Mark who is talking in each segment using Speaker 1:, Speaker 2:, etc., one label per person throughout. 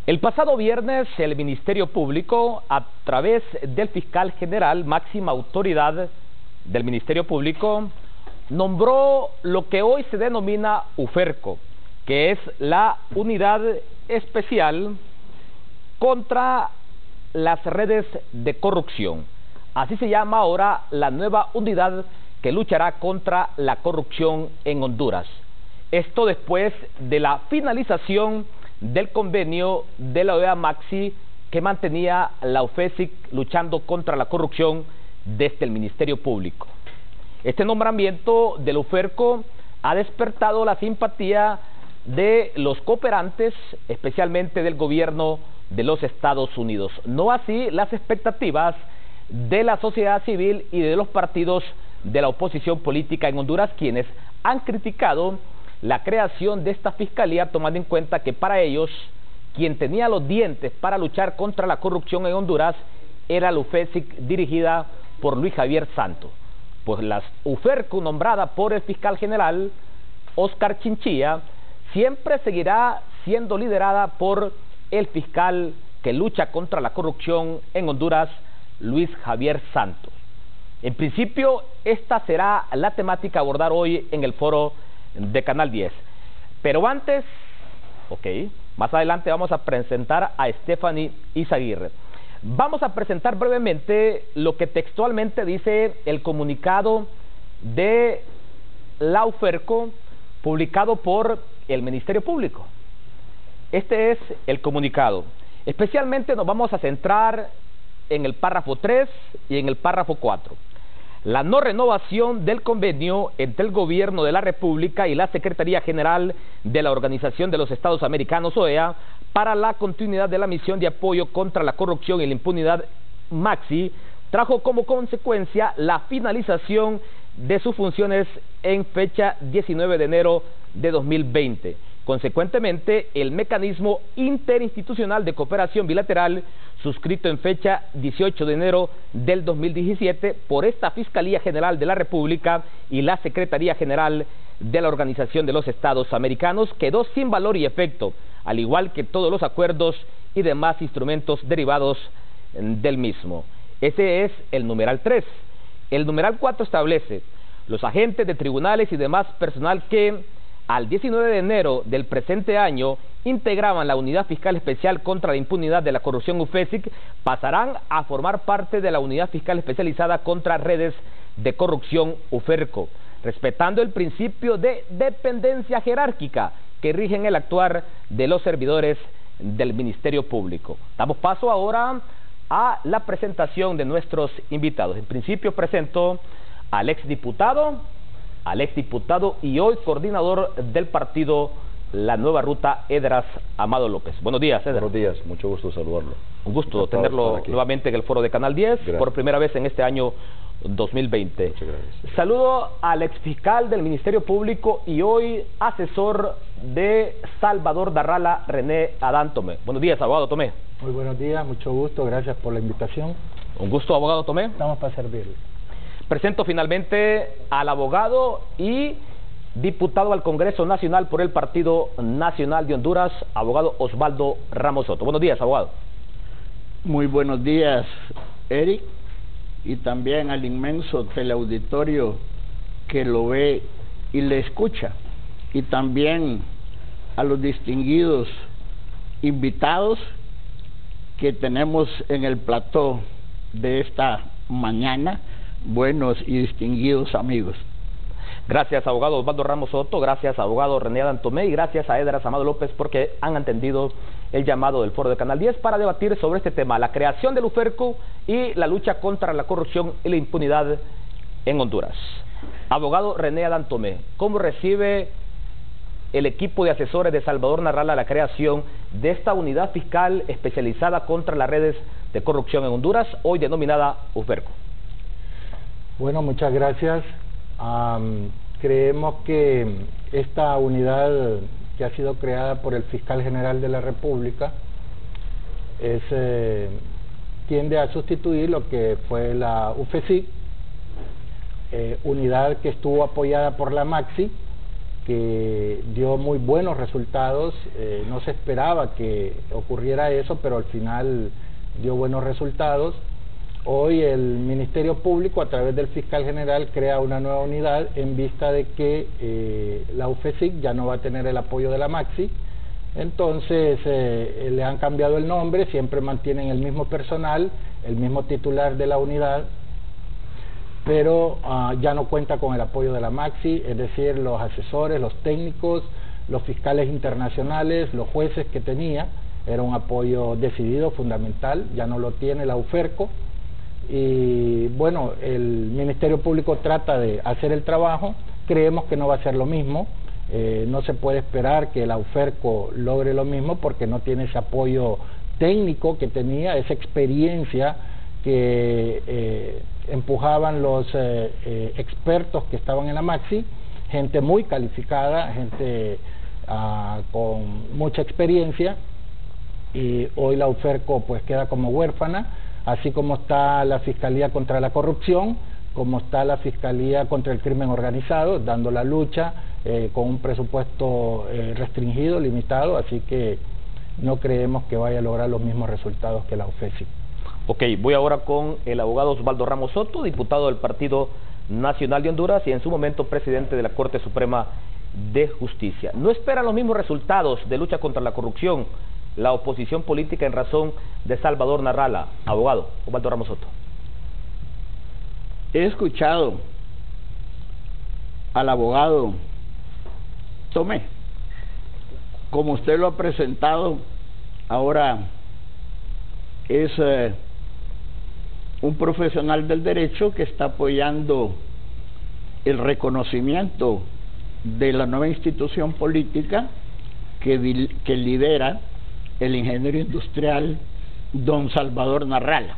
Speaker 1: El pasado viernes, el Ministerio Público, a través del fiscal general, máxima autoridad del Ministerio Público, nombró lo que hoy se denomina UFERCO, que es la Unidad Especial contra las Redes de Corrupción. Así se llama ahora la nueva unidad que luchará contra la corrupción en Honduras. Esto después de la finalización del convenio de la OEA Maxi que mantenía la UFESIC luchando contra la corrupción desde el Ministerio Público. Este nombramiento del UFERCO ha despertado la simpatía de los cooperantes, especialmente del gobierno de los Estados Unidos. No así las expectativas de la sociedad civil y de los partidos de la oposición política en Honduras, quienes han criticado la creación de esta fiscalía, tomando en cuenta que para ellos, quien tenía los dientes para luchar contra la corrupción en Honduras era la UFESIC dirigida por Luis Javier Santos. Pues la UFERCO, nombrada por el fiscal general Oscar Chinchilla, siempre seguirá siendo liderada por el fiscal que lucha contra la corrupción en Honduras, Luis Javier Santos. En principio, esta será la temática a abordar hoy en el foro de Canal 10. Pero antes, más adelante vamos a presentar a Stephanie Izaguirre. Vamos a presentar brevemente lo que textualmente dice el comunicado de la UFERCO publicado por el Ministerio Público. Este es el comunicado. Especialmente nos vamos a centrar en el párrafo 3 y en el párrafo 4. La no renovación del convenio entre el Gobierno de la República y la Secretaría General de la Organización de los Estados Americanos, OEA, para la continuidad de la misión de apoyo contra la corrupción y la impunidad Maxi, trajo como consecuencia la finalización de sus funciones en fecha 19 de enero de 2020. Consecuentemente, el mecanismo interinstitucional de cooperación bilateral, suscrito en fecha 18 de enero del 2017 por esta Fiscalía General de la República y la Secretaría General de la Organización de los Estados Americanos, quedó sin valor y efecto, al igual que todos los acuerdos y demás instrumentos derivados del mismo. Ese es el numeral 3. El numeral 4 establece: los agentes de tribunales y demás personal que al 19 de enero del presente año integraban la Unidad Fiscal Especial contra la Impunidad de la Corrupción UFESIC pasarán a formar parte de la Unidad Fiscal Especializada contra Redes de Corrupción UFERCO, respetando el principio de dependencia jerárquica que rige en el actuar de los servidores del Ministerio Público. Damos paso ahora a la presentación de nuestros invitados. En principio presento al exdiputado y hoy coordinador del partido La Nueva Ruta, Edras Amado López. Buenos días, Edras.
Speaker 2: Buenos días, mucho gusto saludarlo.
Speaker 1: Un gusto tenerlo nuevamente en el foro de Canal 10, gracias, por primera vez en este año 2020.
Speaker 2: Muchas gracias.
Speaker 1: Saludo al exfiscal del Ministerio Público y hoy asesor de Salvador Darrala, René Adán Tomé. Buenos días, abogado Tomé.
Speaker 3: Muy buenos días, mucho gusto, gracias por la invitación.
Speaker 1: Un gusto, abogado Tomé.
Speaker 3: Estamos para servirle.
Speaker 1: Presento finalmente al abogado y diputado al Congreso Nacional por el Partido Nacional de Honduras, abogado Osvaldo Ramos Soto. Buenos días, abogado.
Speaker 4: Muy buenos días, Eric, y también al inmenso teleauditorio que lo ve y le escucha, y también a los distinguidos invitados que tenemos en el plató de esta mañana, buenos y distinguidos amigos.
Speaker 1: Gracias, abogado Osvaldo Ramos Soto, gracias, abogado René Adán Tomé, y gracias a Edras Amado López porque han atendido el llamado del foro de Canal 10 para debatir sobre este tema, la creación del UFERCO y la lucha contra la corrupción y la impunidad en Honduras. Abogado René Adán Tomé, ¿cómo recibe el equipo de asesores de Salvador Darrala la creación de esta unidad fiscal especializada contra las redes de corrupción en Honduras, hoy denominada UFERCO?
Speaker 3: Bueno, muchas gracias. Creemos que esta unidad que ha sido creada por el Fiscal General de la República tiende a sustituir lo que fue la UFESIC, unidad que estuvo apoyada por la Maxi, que dio muy buenos resultados. No se esperaba que ocurriera eso, pero al final dio buenos resultados. Hoy el Ministerio Público, a través del Fiscal General, crea una nueva unidad en vista de que la UFESIC ya no va a tener el apoyo de la Maxi. Entonces le han cambiado el nombre, siempre mantienen el mismo personal, el mismo titular de la unidad, pero ya no cuenta con el apoyo de la Maxi, es decir, los asesores, los técnicos, los fiscales internacionales, los jueces que tenía. Era un apoyo decidido, fundamental, ya no lo tiene la UFERCO. Y bueno, el Ministerio Público trata de hacer el trabajo. Creemos que no va a ser lo mismo. No se puede esperar que la UFERCO logre lo mismo porque no tiene ese apoyo técnico que tenía, esa experiencia que empujaban los expertos que estaban en la Maxi, gente muy calificada, gente con mucha experiencia. Y hoy la UFERCO pues queda como huérfana, así como está la Fiscalía contra la Corrupción, como está la Fiscalía contra el Crimen Organizado, dando la lucha con un presupuesto restringido, limitado, así que no creemos que vaya a lograr los mismos resultados que la UFESIC.
Speaker 1: Ok, voy ahora con el abogado Osvaldo Ramos Soto, diputado del Partido Nacional de Honduras y en su momento presidente de la Corte Suprema de Justicia. ¿No esperan los mismos resultados de lucha contra la corrupción la oposición política en razón de Salvador Narrala? Abogado Osvaldo Ramos Soto.
Speaker 4: He escuchado al abogado Tomé, como usted lo ha presentado, ahora es un profesional del derecho que está apoyando el reconocimiento de la nueva institución política que lidera el ingeniero industrial don Salvador Narrala.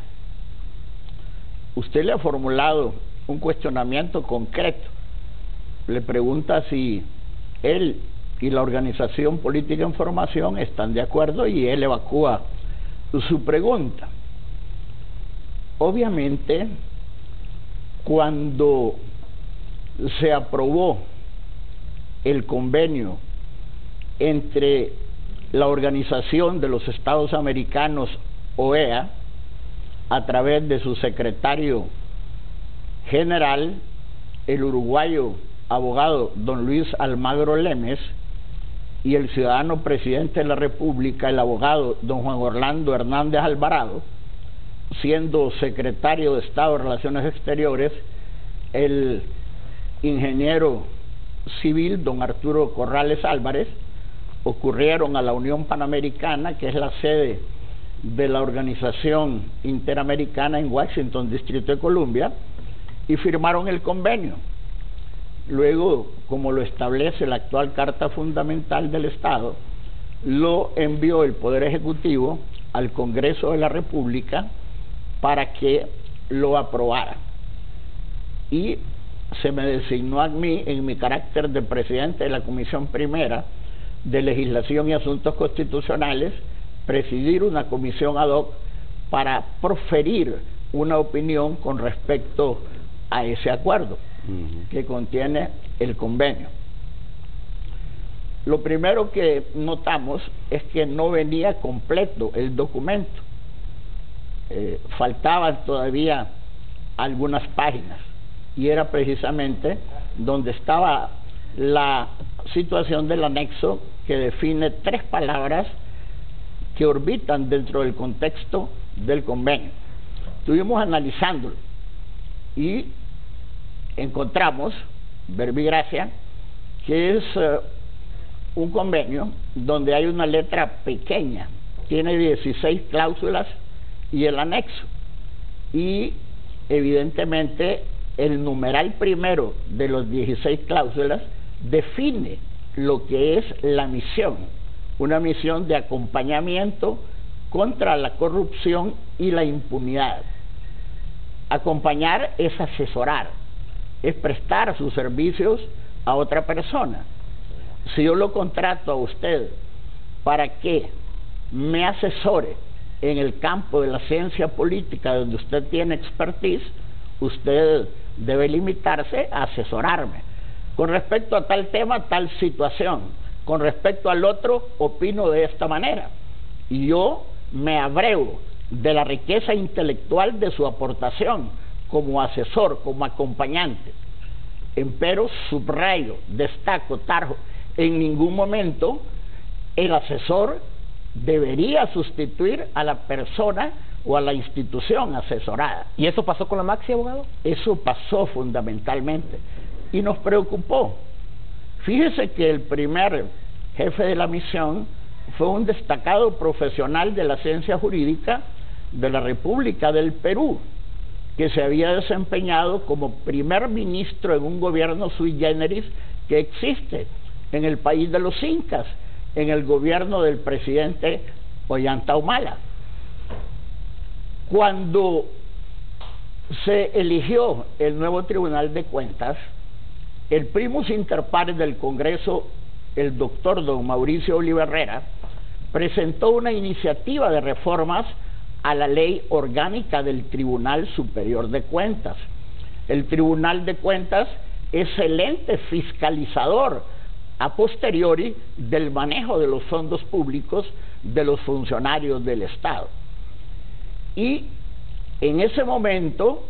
Speaker 4: Usted le ha formulado un cuestionamiento concreto. Le pregunta si él y la organización política en formación están de acuerdo y él evacúa su pregunta. Obviamente, cuando se aprobó el convenio entre la Organización de los Estados Americanos, OEA, a través de su secretario general, el uruguayo abogado don Luis Almagro Lemes, y el ciudadano presidente de la República, el abogado don Juan Orlando Hernández Alvarado, siendo secretario de Estado de Relaciones Exteriores, el ingeniero civil don Arturo Corrales Álvarez, ocurrieron a la Unión Panamericana, que es la sede de la Organización Interamericana en Washington, Distrito de Columbia, y firmaron el convenio. Luego, como lo establece la actual Carta Fundamental del Estado, lo envió el Poder Ejecutivo al Congreso de la República para que lo aprobara. Y se me designó a mí, en mi carácter de presidente de la Comisión Primera de Legislación y Asuntos Constitucionales, presidir una comisión ad hoc para proferir una opinión con respecto a ese acuerdo que contiene el convenio. Lo primero que notamos es que no venía completo el documento. Faltaban todavía algunas páginas y era precisamente donde estaba la situación del anexo, que define 3 palabras que orbitan dentro del contexto del convenio. Estuvimos analizándolo y encontramos, verbigracia, que es un convenio donde hay una letra pequeña, tiene 16 cláusulas y el anexo, y evidentemente el numeral primero de los 16 cláusulas define lo que es la misión, una misión de acompañamiento contra la corrupción y la impunidad. Acompañar es asesorar, es prestar sus servicios a otra persona. Si yo lo contrato a usted para que me asesore en el campo de la ciencia política donde usted tiene expertise, usted debe limitarse a asesorarme. Con respecto a tal tema, tal situación. Con respecto al otro, opino de esta manera. Y yo me abrego de la riqueza intelectual de su aportación como asesor, como acompañante. Empero subrayo, destaco, tarjo, en ningún momento el asesor debería sustituir a la persona o a la institución asesorada.
Speaker 1: ¿Y eso pasó con la Maxi, abogado?
Speaker 4: Eso pasó fundamentalmente y nos preocupó. Fíjese que el primer jefe de la misión fue un destacado profesional de la ciencia jurídica de la República del Perú, que se había desempeñado como primer ministro en un gobierno sui generis que existe en el país de los incas, en el gobierno del presidente Ollanta Humala. Cuando se eligió el nuevo Tribunal de Cuentas, el primus inter pares del Congreso, el doctor don Mauricio Oliva Herrera, presentó una iniciativa de reformas a la ley orgánica del Tribunal Superior de Cuentas. El Tribunal de Cuentas es el ente fiscalizador a posteriori del manejo de los fondos públicos de los funcionarios del Estado. Y en ese momento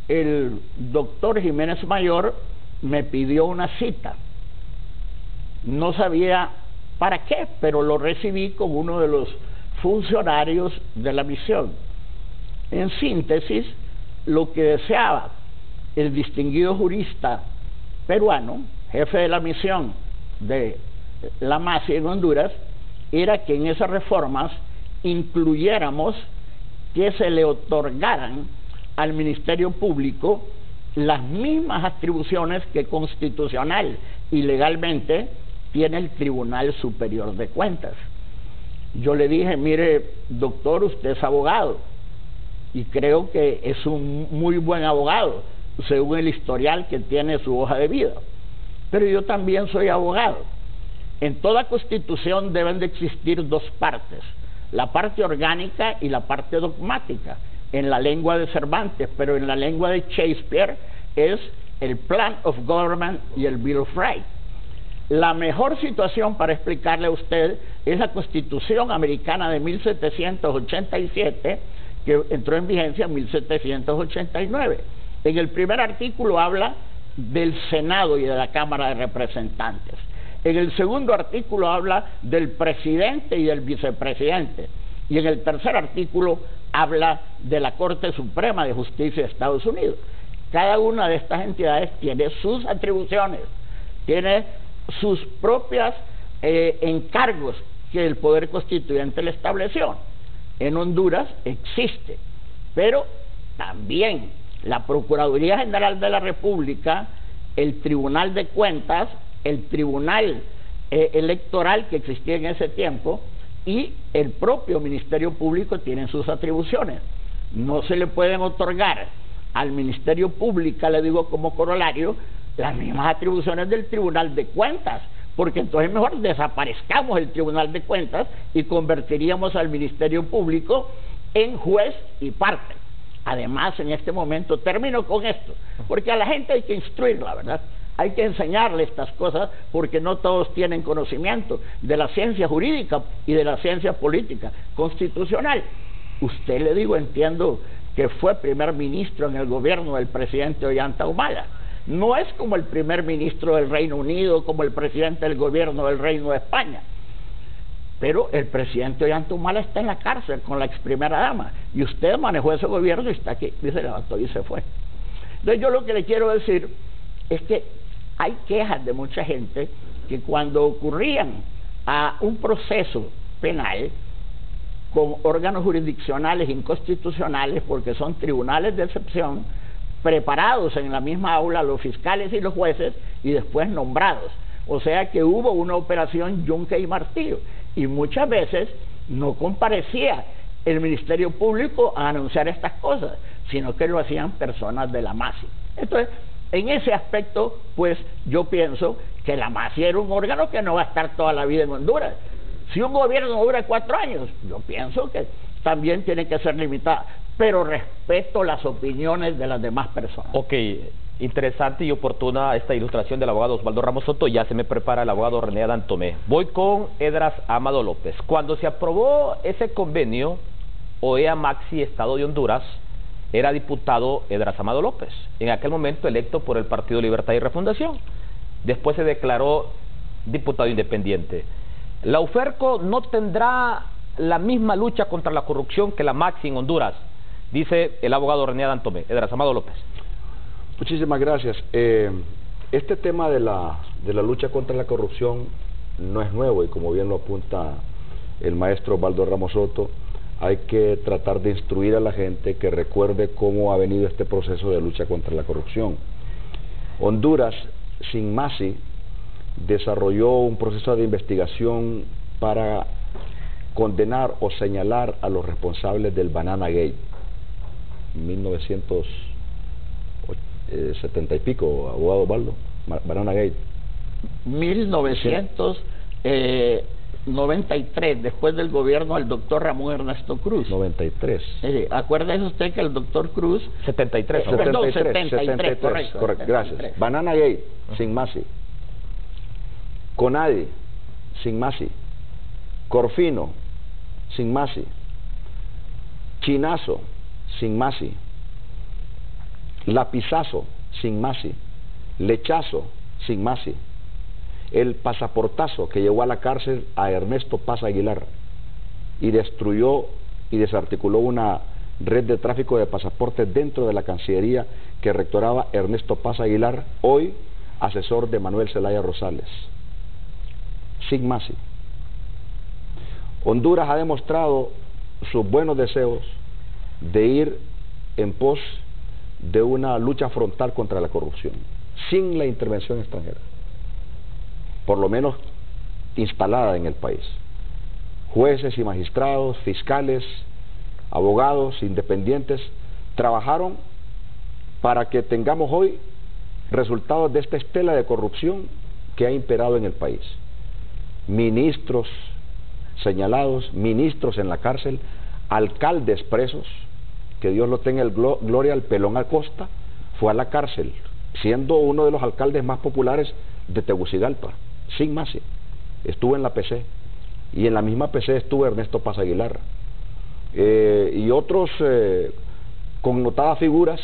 Speaker 4: el doctor Jiménez Mayor me pidió una cita. No sabía para qué, pero lo recibí con uno de los funcionarios de la misión. En síntesis, lo que deseaba el distinguido jurista peruano, jefe de la misión de la MASI en Honduras, era que en esas reformas incluyéramos que se le otorgaran al Ministerio Público las mismas atribuciones que constitucional y legalmente tiene el Tribunal Superior de Cuentas. Yo le dije, mire, doctor, usted es abogado y creo que es un muy buen abogado según el historial que tiene su hoja de vida, pero yo también soy abogado. En toda constitución deben de existir dos partes, la parte orgánica y la parte dogmática, en la lengua de Cervantes, pero en la lengua de Shakespeare es el Plan of Government y el Bill of Rights. La mejor situación para explicarle a usted es la Constitución Americana de 1787, que entró en vigencia en 1789. En el primer artículo habla del Senado y de la Cámara de Representantes. En el segundo artículo habla del presidente y del vicepresidente. Y en el tercer artículo habla de la Corte Suprema de Justicia de Estados Unidos. Cada una de estas entidades tiene sus atribuciones, tiene sus propias encargos que el Poder Constituyente le estableció. En Honduras existe, pero también la Procuraduría General de la República, el Tribunal de Cuentas, el Tribunal Electoral que existía en ese tiempo y el propio Ministerio Público tienen sus atribuciones. No se le pueden otorgar al Ministerio Público, le digo como corolario, las mismas atribuciones del Tribunal de Cuentas, porque entonces mejor desaparezcamos el Tribunal de Cuentas y convertiríamos al Ministerio Público en juez y parte. Además, en este momento, termino con esto, porque a la gente hay que instruirla, ¿verdad? Hay que enseñarle estas cosas porque no todos tienen conocimiento de la ciencia jurídica y de la ciencia política constitucional. Usted, le digo, entiendo que fue primer ministro en el gobierno del presidente Ollanta Humala. No es como el primer ministro del Reino Unido, como el presidente del gobierno del Reino de España. Pero el presidente Ollanta Humala está en la cárcel con la ex primera dama y usted manejó ese gobierno y está aquí, y se levantó y se fue. Entonces yo lo que le quiero decir es que hay quejas de mucha gente que cuando ocurrían a un proceso penal con órganos jurisdiccionales inconstitucionales, porque son tribunales de excepción preparados en la misma aula los fiscales y los jueces y después nombrados, o sea que hubo una operación yunque y martillo y muchas veces no comparecía el Ministerio Público a anunciar estas cosas, sino que lo hacían personas de la MASI. Entonces, en ese aspecto, pues yo pienso que la MASI era un órgano que no va a estar toda la vida en Honduras. Si un gobierno dura 4 años, yo pienso que también tiene que ser limitada, pero respeto las opiniones de las demás personas.
Speaker 1: Ok, Interesante y oportuna esta ilustración del abogado Osvaldo Ramos Soto. Ya se me prepara el abogado René Adán Tomé. Voy con Edras Amado López. Cuando se aprobó ese convenio, OEA Maxi Estado de Honduras, era diputado Edras Amado López, en aquel momento electo por el Partido Libertad y Refundación. Después se declaró diputado independiente. La UFERCO no tendrá la misma lucha contra la corrupción que la Maxi en Honduras, dice el abogado René Adán Tomé. Edras Amado López.
Speaker 2: Muchísimas gracias. Este tema de la lucha contra la corrupción no es nuevo y como bien lo apunta el maestro Osvaldo Ramos Soto, hay que tratar de instruir a la gente que recuerde cómo ha venido este proceso de lucha contra la corrupción. Honduras, sin Maxi, desarrolló un proceso de investigación para condenar o señalar a los responsables del Banana Gate, 1970 y pico, abogado Osvaldo, Banana Gate.
Speaker 4: 1993, después del gobierno del doctor Ramón Ernesto Cruz.
Speaker 2: 93.
Speaker 4: Acuérdese usted que el doctor Cruz...
Speaker 1: 73.
Speaker 4: Perdón, 73, correcto.
Speaker 2: Gracias.
Speaker 4: 73.
Speaker 2: Banana Gate, sin Maxi. Conadi, sin Maxi. Corfino, sin Maxi. Chinazo, sin Maxi. Lapizazo, sin Maxi. Lechazo, sin Maxi. El pasaportazo que llevó a la cárcel a Ernesto Paz Aguilar y destruyó y desarticuló una red de tráfico de pasaportes dentro de la Cancillería que rectoraba Ernesto Paz Aguilar, hoy asesor de Manuel Zelaya Rosales. Sin Maxi. Honduras ha demostrado sus buenos deseos de ir en pos de una lucha frontal contra la corrupción, sin la intervención extranjera, por lo menos instalada en el país. Jueces y magistrados, fiscales, abogados, independientes, trabajaron para que tengamos hoy resultados de esta estela de corrupción que ha imperado en el país. Ministros señalados, ministros en la cárcel, alcaldes presos, que Dios lo tenga en gloria, al Pelón Acosta fue a la cárcel, siendo uno de los alcaldes más populares de Tegucigalpa, sin Maxi. Estuvo en la PC, y en la misma PC estuvo Ernesto Paz Aguilar, y otros connotadas figuras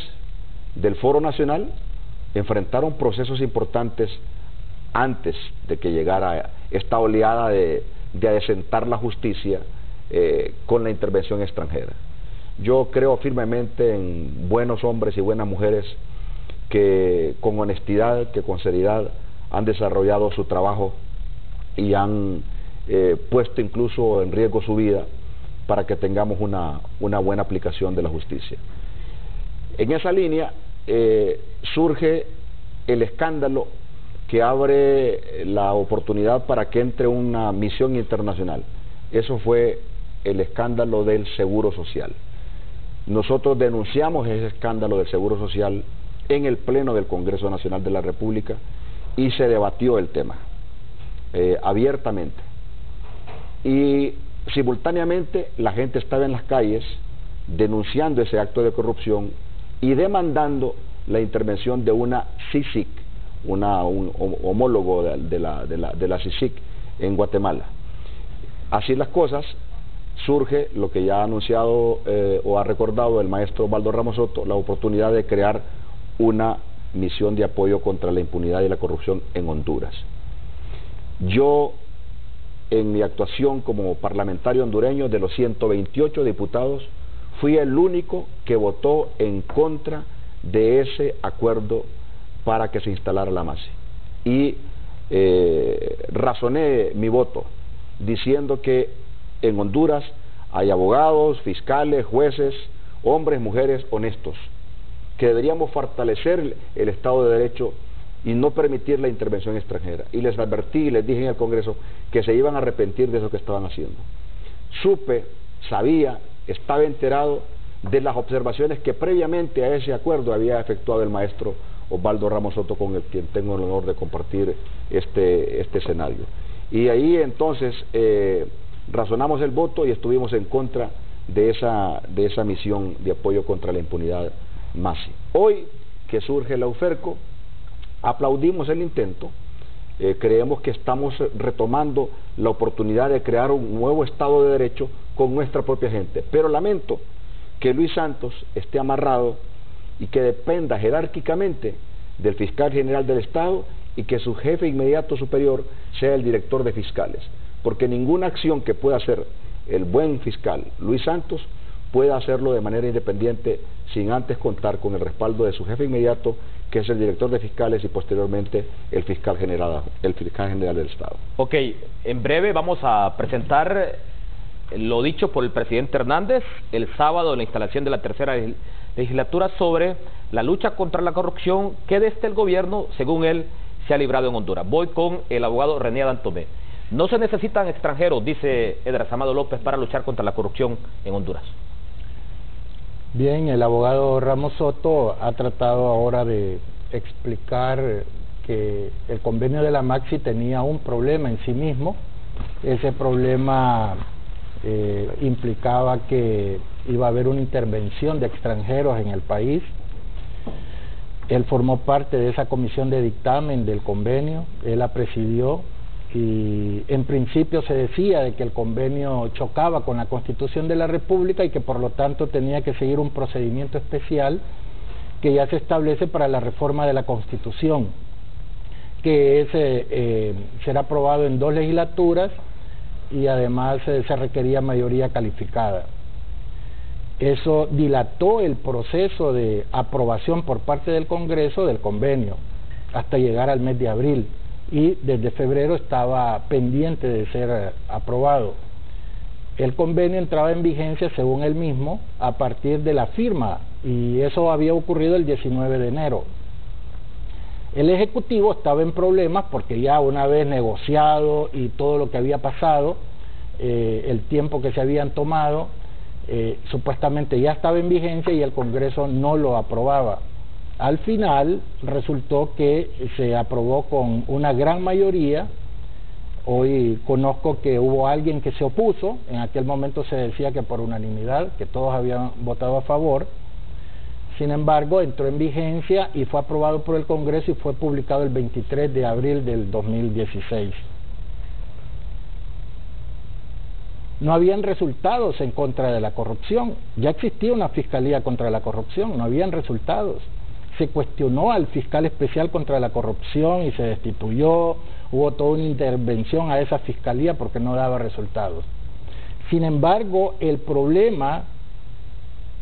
Speaker 2: del Foro Nacional enfrentaron procesos importantes antes de que llegara esta oleada de adecentar la justicia con la intervención extranjera. Yo creo firmemente en buenos hombres y buenas mujeres que con honestidad, que con seriedad han desarrollado su trabajo y han puesto incluso en riesgo su vida para que tengamos una buena aplicación de la justicia. En esa línea surge el escándalo que abre la oportunidad para que entre una misión internacional. Eso fue el escándalo del Seguro Social. Nosotros denunciamos ese escándalo del Seguro Social en el Pleno del Congreso Nacional de la República y se debatió el tema abiertamente. Y simultáneamente la gente estaba en las calles denunciando ese acto de corrupción y demandando la intervención de una CICIG, un homólogo de la CICIG en Guatemala. Así las cosas, surge lo que ya ha anunciado o ha recordado el maestro Osvaldo Ramos Soto, la oportunidad de crear una misión de apoyo contra la impunidad y la corrupción en Honduras. Yo, en mi actuación como parlamentario hondureño, de los 128 diputados, fui el único que votó en contra de ese acuerdo para que se instalara la Maxi. Y razoné mi voto diciendo que en Honduras hay abogados, fiscales, jueces, hombres, mujeres honestos, que deberíamos fortalecer el Estado de Derecho y no permitir la intervención extranjera. Y les advertí y les dije en el Congreso que se iban a arrepentir de eso que estaban haciendo. Supe, sabía, estaba enterado de las observaciones que previamente a ese acuerdo había efectuado el maestro Osvaldo Ramos Soto, con el quien tengo el honor de compartir este escenario. Y ahí entonces razonamos el voto y estuvimos en contra de esa misión de apoyo contra la impunidad Maxi. Hoy que surge la UFERCO, aplaudimos el intento. Creemos que estamos retomando la oportunidad de crear un nuevo Estado de Derecho con nuestra propia gente, pero lamento que Luis Santos esté amarrado y que dependa jerárquicamente del fiscal general del Estado y que su jefe inmediato superior sea el director de fiscales, porque ninguna acción que pueda hacer el buen fiscal Luis Santos puede hacerlo de manera independiente sin antes contar con el respaldo de su jefe inmediato, que es el director de fiscales, y posteriormente el fiscal general del Estado.
Speaker 1: Ok, en breve vamos a presentar lo dicho por el presidente Hernández el sábado en la instalación de la tercera legislatura sobre la lucha contra la corrupción que desde el gobierno, según él, se ha librado en Honduras. Voy con el abogado René Adán Tomé. No se necesitan extranjeros, dice Edras Amado López, para luchar contra la corrupción en Honduras.
Speaker 3: Bien, el abogado Ramos Soto ha tratado ahora de explicar que el convenio de la Maxi tenía un problema en sí mismo. Ese problema implicaba que iba a haber una intervención de extranjeros en el país. Él formó parte de esa comisión de dictamen del convenio, él la presidió, y en principio se decía de que el convenio chocaba con la Constitución de la República y que por lo tanto tenía que seguir un procedimiento especial que ya se establece para la reforma de la Constitución, que será aprobado en 2 legislaturas y además se requería mayoría calificada. Eso dilató el proceso de aprobación por parte del Congreso del convenio hasta llegar al mes de abril, y desde febrero estaba pendiente de ser aprobado. El convenio entraba en vigencia, según él mismo, a partir de la firma, y eso había ocurrido el 19 de enero. El Ejecutivo estaba en problemas porque ya una vez negociado y todo lo que había pasado, el tiempo que se habían tomado, supuestamente ya estaba en vigencia y el Congreso no lo aprobaba. Al final resultó que se aprobó con una gran mayoría. Hoy conozco que hubo alguien que se opuso, en aquel momento se decía que por unanimidad, que todos habían votado a favor. Sin embargo, entró en vigencia y fue aprobado por el Congreso y fue publicado el 23 de abril del 2016. No habían resultados en contra de la corrupción, ya existía una fiscalía contra la corrupción, no habían resultados. Se cuestionó al fiscal especial contra la corrupción y se destituyó, hubo toda una intervención a esa fiscalía porque no daba resultados. Sin embargo, el problema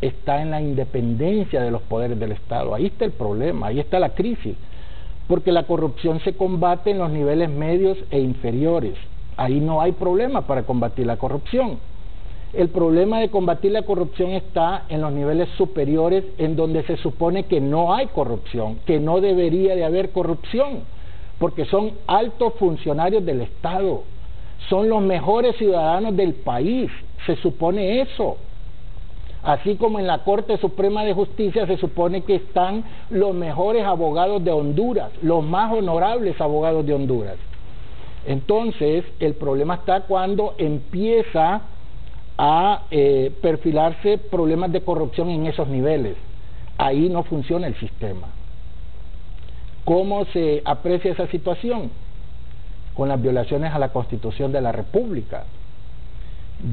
Speaker 3: está en la independencia de los poderes del Estado. Ahí está el problema, ahí está la crisis, porque la corrupción se combate en los niveles medios e inferiores. Ahí no hay problema para combatir la corrupción. El problema de combatir la corrupción está en los niveles superiores, en donde se supone que no hay corrupción, que no debería de haber corrupción, porque son altos funcionarios del Estado, son los mejores ciudadanos del país, se supone eso. Así como en la Corte Suprema de Justicia se supone que están los mejores abogados de Honduras, los más honorables abogados de Honduras. Entonces, el problema está cuando empieza a perfilarse problemas de corrupción en esos niveles. Ahí no funciona el sistema. ¿Cómo se aprecia esa situación? Con las violaciones a la Constitución de la República.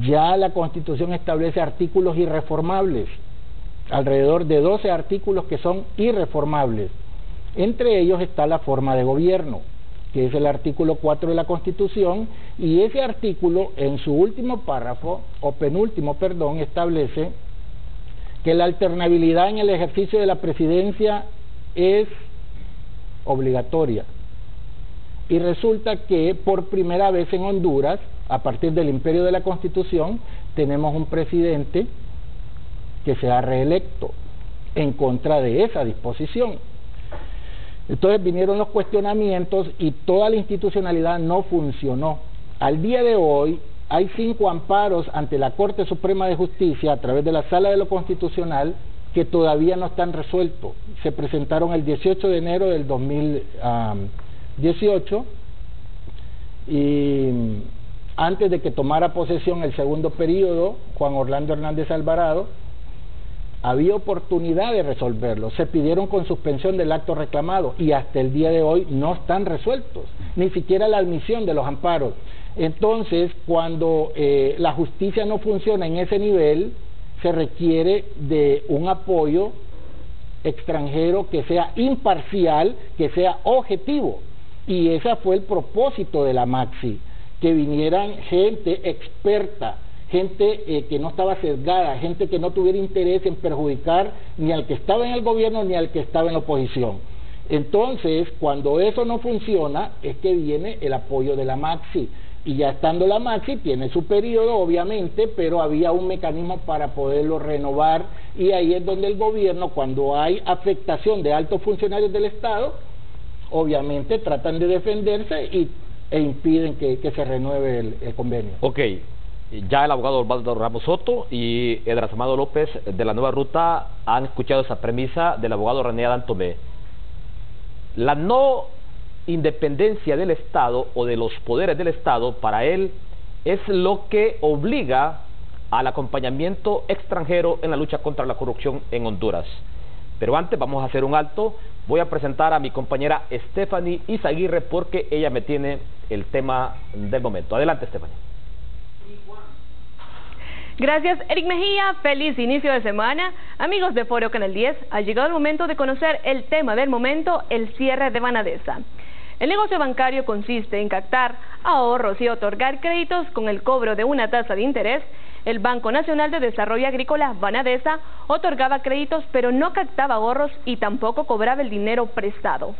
Speaker 3: Ya la Constitución establece artículos irreformables, alrededor de 12 artículos que son irreformables. Entre ellos está la forma de gobierno, que es el artículo 4 de la Constitución, y ese artículo en su último párrafo, o penúltimo, perdón, establece que la alternabilidad en el ejercicio de la presidencia es obligatoria. Y resulta que por primera vez en Honduras, a partir del imperio de la Constitución, tenemos un presidente que se ha reelecto en contra de esa disposición. Entonces vinieron los cuestionamientos y toda la institucionalidad no funcionó. Al día de hoy hay 5 amparos ante la Corte Suprema de Justicia a través de la Sala de lo Constitucional que todavía no están resueltos. Se presentaron el 18 de enero del 2018 y antes de que tomara posesión el segundo periodo, Juan Orlando Hernández Alvarado, había oportunidad de resolverlo. Se pidieron con suspensión del acto reclamado y hasta el día de hoy no están resueltos, ni siquiera la admisión de los amparos. Entonces, cuando la justicia no funciona en ese nivel, se requiere de un apoyo extranjero que sea imparcial, que sea objetivo. Y ese fue el propósito de la Maxi, que vinieran gente experta, gente que no estaba sesgada, gente que no tuviera interés en perjudicar ni al que estaba en el gobierno ni al que estaba en la oposición. Entonces, cuando eso no funciona, es que viene el apoyo de la Maxi. Y ya estando la Maxi, tiene su periodo, obviamente, pero había un mecanismo para poderlo renovar, y ahí es donde el gobierno, cuando hay afectación de altos funcionarios del Estado, obviamente tratan de defenderse e impiden que se renueve el convenio.
Speaker 1: Ok, ya el abogado Osvaldo Ramos Soto y Edras Amado López de la Nueva Ruta han escuchado esa premisa del abogado René Adán Tomé. La no independencia del Estado o de los poderes del Estado, para él, es lo que obliga al acompañamiento extranjero en la lucha contra la corrupción en Honduras. Pero antes vamos a hacer un alto. Voy a presentar a mi compañera Stephanie Izaguirre porque ella me tiene el tema del momento. Adelante, Stephanie.
Speaker 5: Gracias, Eric Mejía. Feliz inicio de semana. Amigos de Foro Canal 10, ha llegado el momento de conocer el tema del momento, el cierre de Banadesa. El negocio bancario consiste en captar ahorros y otorgar créditos con el cobro de una tasa de interés. El Banco Nacional de Desarrollo Agrícola, Banadesa, otorgaba créditos pero no captaba ahorros y tampoco cobraba el dinero prestado.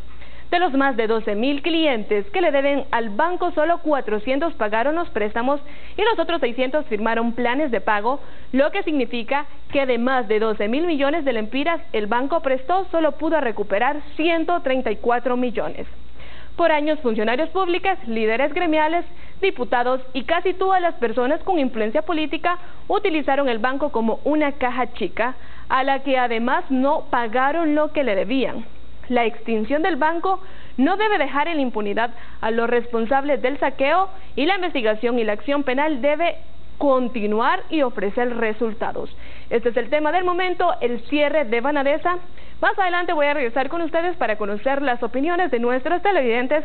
Speaker 5: De los más de 12,000 clientes que le deben al banco, solo 400 pagaron los préstamos y los otros 600 firmaron planes de pago, lo que significa que de más de 12,000 millones de lempiras el banco prestó, solo pudo recuperar 134 millones. Por años, funcionarios públicos, líderes gremiales, diputados y casi todas las personas con influencia política utilizaron el banco como una caja chica, a la que además no pagaron lo que le debían. La extinción del banco no debe dejar en la impunidad a los responsables del saqueo, y la investigación y la acción penal debe continuar y ofrecer resultados. Este es el tema del momento, el cierre de Banadesa. Más adelante voy a regresar con ustedes para conocer las opiniones de nuestros televidentes.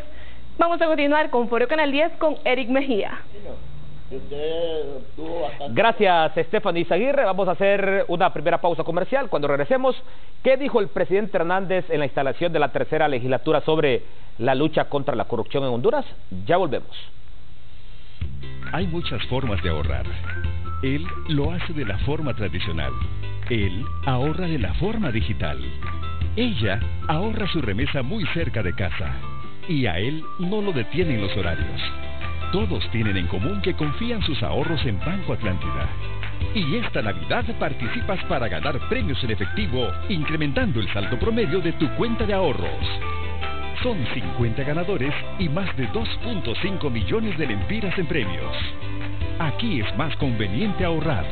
Speaker 5: Vamos a continuar con Foro Canal 10 con Eric Mejía.
Speaker 1: Gracias, Stephanie Izaguirre. Vamos a hacer una primera pausa comercial. Cuando regresemos, ¿qué dijo el presidente Hernández en la instalación de la tercera legislatura sobre la lucha contra la corrupción en Honduras? Ya volvemos.
Speaker 6: Hay muchas formas de ahorrar. Él lo hace de la forma tradicional. Él ahorra de la forma digital. Ella ahorra su remesa muy cerca de casa. Y a él no lo detienen los horarios. Todos tienen en común que confían sus ahorros en Banco Atlántida. Y esta Navidad participas para ganar premios en efectivo, incrementando el saldo promedio de tu cuenta de ahorros. Son 50 ganadores y más de 2.5 millones de lempiras en premios. Aquí es más conveniente ahorrar.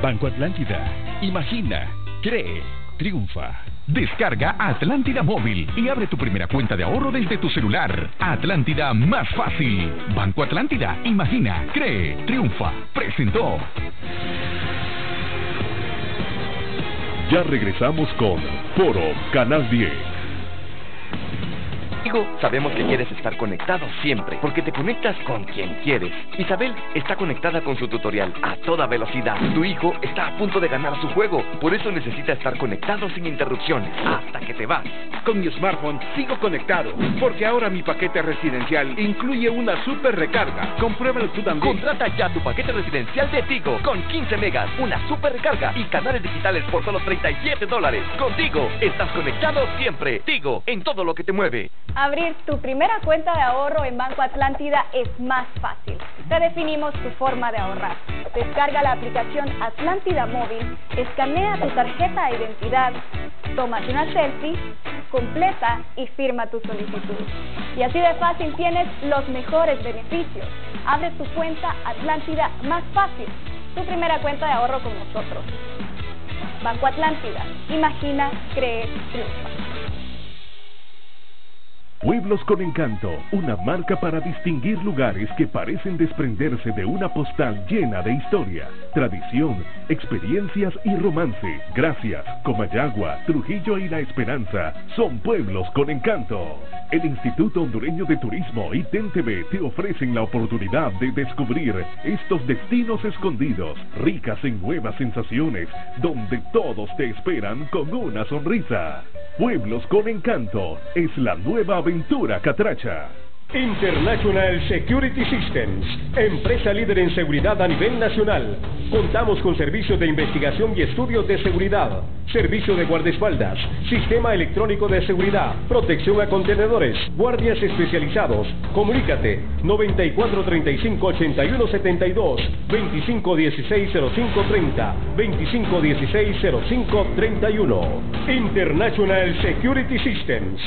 Speaker 6: Banco Atlántida. Imagina, cree, triunfa.
Speaker 7: Descarga Atlántida Móvil y abre tu primera cuenta de ahorro desde tu celular. Atlántida más fácil. Banco Atlántida. Imagina, cree, triunfa. Presentó.
Speaker 8: Ya regresamos con Foro Canal 10.
Speaker 9: Sabemos que quieres estar conectado siempre, porque te conectas con quien quieres. Isabel está conectada con su tutorial a toda velocidad. Tu hijo está a punto de ganar su juego, por eso necesita estar conectado sin interrupciones, hasta que te vas.
Speaker 10: Con mi smartphone sigo conectado, porque ahora mi paquete residencial incluye una super recarga. Compruébalo tú también.
Speaker 9: Contrata ya tu paquete residencial de Tigo, con 15 megas, una super recarga y canales digitales por solo $37. Contigo, estás conectado siempre. Tigo, en todo lo que te mueve.
Speaker 11: Abrir tu primera cuenta de ahorro en Banco Atlántida es más fácil. Redefinimos tu forma de ahorrar. Descarga la aplicación Atlántida Móvil, escanea tu tarjeta de identidad, tómate una selfie, completa y firma tu solicitud. Y así de fácil tienes los mejores beneficios. Abre tu cuenta Atlántida más fácil. Tu primera cuenta de ahorro con nosotros. Banco Atlántida. Imagina, cree, triunfa.
Speaker 8: Pueblos con Encanto, una marca para distinguir lugares que parecen desprenderse de una postal llena de historia, tradición, experiencias y romance. Gracias, Comayagua, Trujillo y La Esperanza son pueblos con encanto. El Instituto Hondureño de Turismo y TEN-TV te ofrecen la oportunidad de descubrir estos destinos escondidos, ricas en nuevas sensaciones, donde todos te esperan con una sonrisa. Pueblos con Encanto es la nueva aventura catracha.
Speaker 12: International Security Systems, empresa líder en seguridad a nivel nacional. Contamos con servicios de investigación y estudios de seguridad, servicio de guardaespaldas, sistema electrónico de seguridad, protección a contenedores, guardias especializados. Comunícate 9435-8172, 2516-0530, 2516-0531. International Security Systems.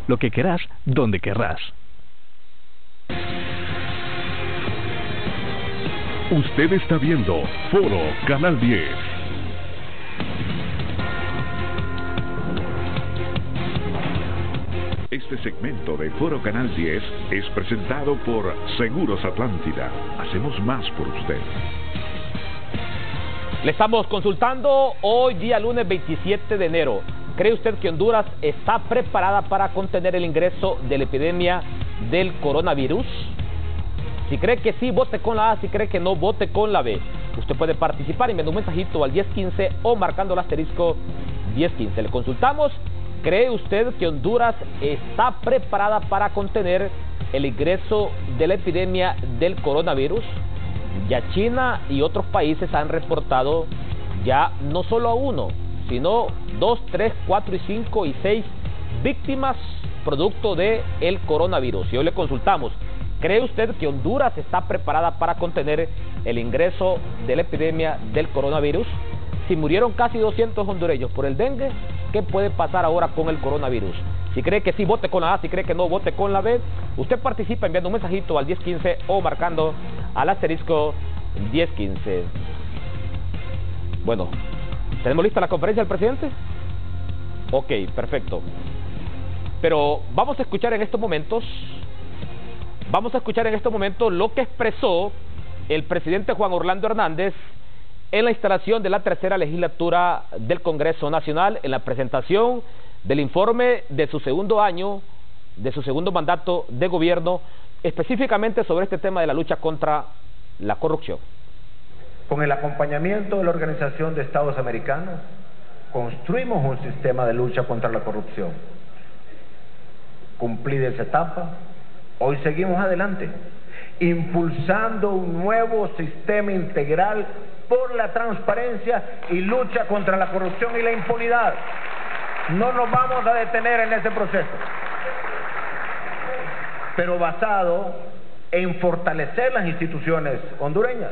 Speaker 6: Lo que querrás, donde querrás.
Speaker 8: Usted está viendo Foro Canal 10.
Speaker 13: Este segmento de Foro Canal 10 es presentado por Seguros Atlántida. Hacemos más por usted.
Speaker 1: Le estamos consultando hoy día lunes 27 de enero. ¿Cree usted que Honduras está preparada para contener el ingreso de la epidemia del coronavirus? Si cree que sí, vote con la A. Si cree que no, vote con la B. Usted puede participar enviando un mensajito al 1015 o marcando el asterisco 1015. Le consultamos. ¿Cree usted que Honduras está preparada para contener el ingreso de la epidemia del coronavirus? Ya China y otros países han reportado ya no solo a uno, sino 2, 3, 4 y 5 y 6 víctimas producto del coronavirus. Y hoy le consultamos, ¿cree usted que Honduras está preparada para contener el ingreso de la epidemia del coronavirus? Si murieron casi 200 hondureños por el dengue, ¿qué puede pasar ahora con el coronavirus? Si cree que sí, vote con la A. Si cree que no, vote con la B. Usted participa enviando un mensajito al 1015 o marcando al asterisco 1015. Bueno, ¿tenemos lista la conferencia del presidente? Ok, perfecto. Pero vamos a escuchar en estos momentos lo que expresó el presidente Juan Orlando Hernández en la instalación de la tercera legislatura del Congreso Nacional, en la presentación del informe de su segundo año, de su segundo mandato de gobierno, específicamente sobre este tema de la lucha contra la corrupción.
Speaker 14: Con el acompañamiento de la Organización de Estados Americanos, construimos un sistema de lucha contra la corrupción. Cumplida esa etapa, hoy seguimos adelante, impulsando un nuevo sistema integral por la transparencia y lucha contra la corrupción y la impunidad. No nos vamos a detener en ese proceso, pero basado en fortalecer las instituciones hondureñas,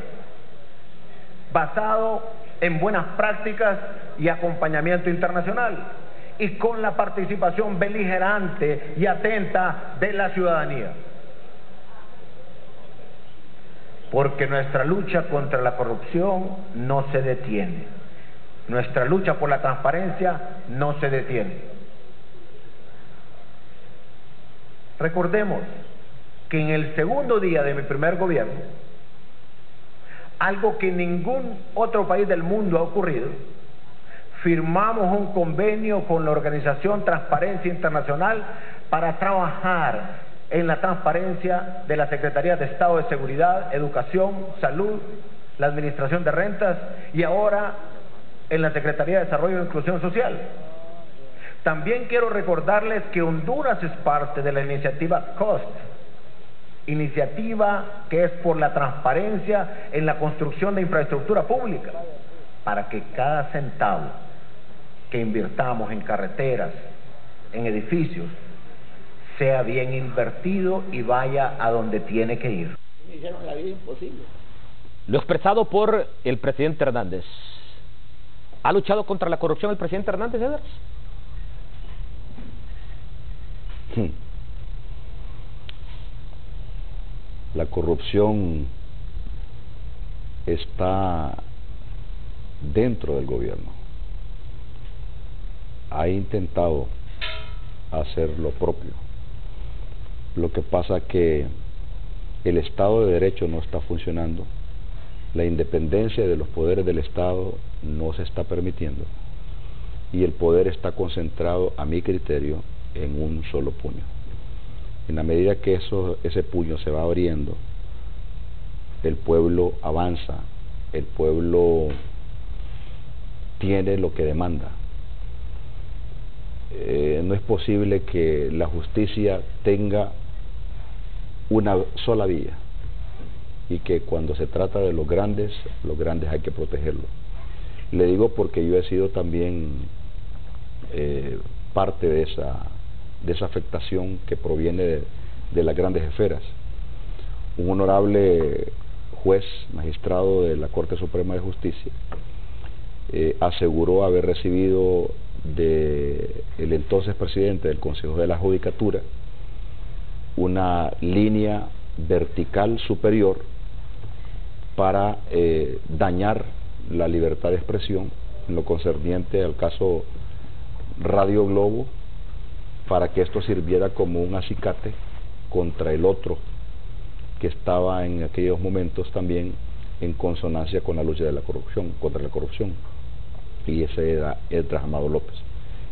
Speaker 14: basado en buenas prácticas y acompañamiento internacional, y con la participación beligerante y atenta de la ciudadanía. Porque nuestra lucha contra la corrupción no se detiene. Nuestra lucha por la transparencia no se detiene. Recordemos que en el segundo día de mi primer gobierno, algo que en ningún otro país del mundo ha ocurrido, firmamos un convenio con la Organización Transparencia Internacional para trabajar en la transparencia de las Secretarías de Estado de Seguridad, Educación, Salud, la Administración de Rentas y ahora en la Secretaría de Desarrollo e Inclusión Social. También quiero recordarles que Honduras es parte de la iniciativa COST, iniciativa que es por la transparencia en la construcción de infraestructura pública, para que cada centavo que invirtamos en carreteras, en edificios, sea bien invertido y vaya a donde tiene que ir.
Speaker 4: Me hicieron la vida imposible.
Speaker 1: Lo expresado por el presidente Hernández. ¿Ha luchado contra la corrupción el presidente Hernández, Eders?
Speaker 2: La corrupción está dentro del gobierno. Ha intentado hacer lo propio. Lo que pasa es que el Estado de Derecho no está funcionando, la independencia de los poderes del Estado no se está permitiendo y el poder está concentrado, a mi criterio, en un solo puño. En la medida que ese puño se va abriendo, el pueblo avanza, el pueblo tiene lo que demanda. No es posible que la justicia tenga una sola vía y que cuando se trata de los grandes hay que protegerlos. Le digo porque yo he sido también parte de esa afectación que proviene de las grandes esferas. Un honorable juez, magistrado de la Corte Suprema de Justicia, aseguró haber recibido del entonces presidente del Consejo de la Judicatura una línea vertical superior para dañar la libertad de expresión en lo concerniente al caso Radio Globo, para que esto sirviera como un acicate contra el otro que estaba en aquellos momentos también en consonancia con la lucha de la corrupción, contra la corrupción, y ese era Edras Amado López.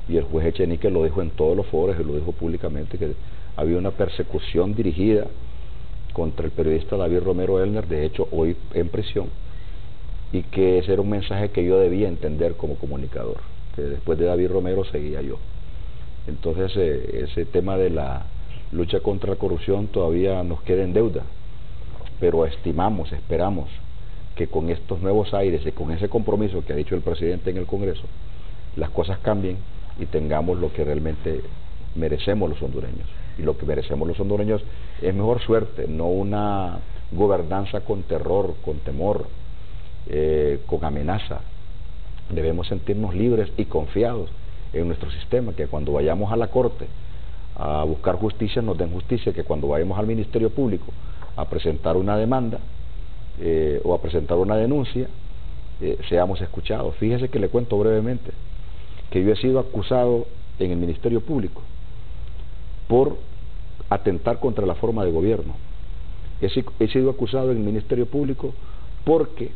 Speaker 2: Y el juez Echenique lo dijo en todos los foros y lo dijo públicamente, que había una persecución dirigida contra el periodista David Romero Elner, de hecho hoy en prisión, y que ese era un mensaje que yo debía entender como comunicador, que después de David Romero seguía yo. Entonces ese tema de la lucha contra la corrupción todavía nos queda en deuda, pero estimamos, esperamos que con estos nuevos aires y con ese compromiso que ha dicho el presidente en el Congreso, las cosas cambien y tengamos lo que realmente merecemos los hondureños. Y lo que merecemos los hondureños es mejor suerte, no una gobernanza con terror, con temor, con amenaza. Debemos sentirnos libres y confiados en nuestro sistema, que cuando vayamos a la Corte a buscar justicia nos den justicia, que cuando vayamos al Ministerio Público a presentar una demanda o a presentar una denuncia, seamos escuchados. Fíjese que le cuento brevemente que yo he sido acusado en el Ministerio Público por atentar contra la forma de gobierno. He sido acusado en el Ministerio Público porque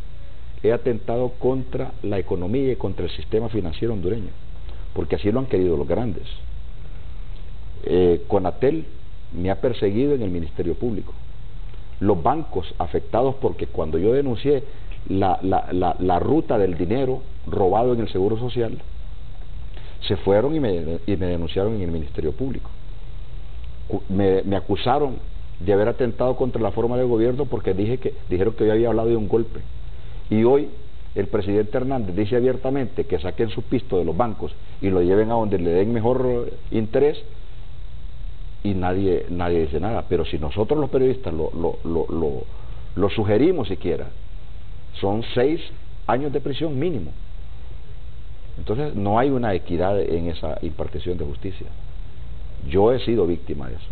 Speaker 2: he atentado contra la economía y contra el sistema financiero hondureño, porque así lo han querido los grandes. Conatel me ha perseguido en el Ministerio Público. Los bancos afectados, porque cuando yo denuncié la ruta del dinero robado en el Seguro Social, se fueron y me denunciaron en el Ministerio Público. Me acusaron de haber atentado contra la forma de gobierno porque dijeron que yo había hablado de un golpe. Y hoy el presidente Hernández dice abiertamente que saquen su pisto de los bancos y lo lleven a donde le den mejor interés, y nadie dice nada. Pero si nosotros los periodistas lo sugerimos siquiera, son 6 años de prisión mínimo. Entonces no hay una equidad en esa impartición de justicia. Yo he sido víctima de eso.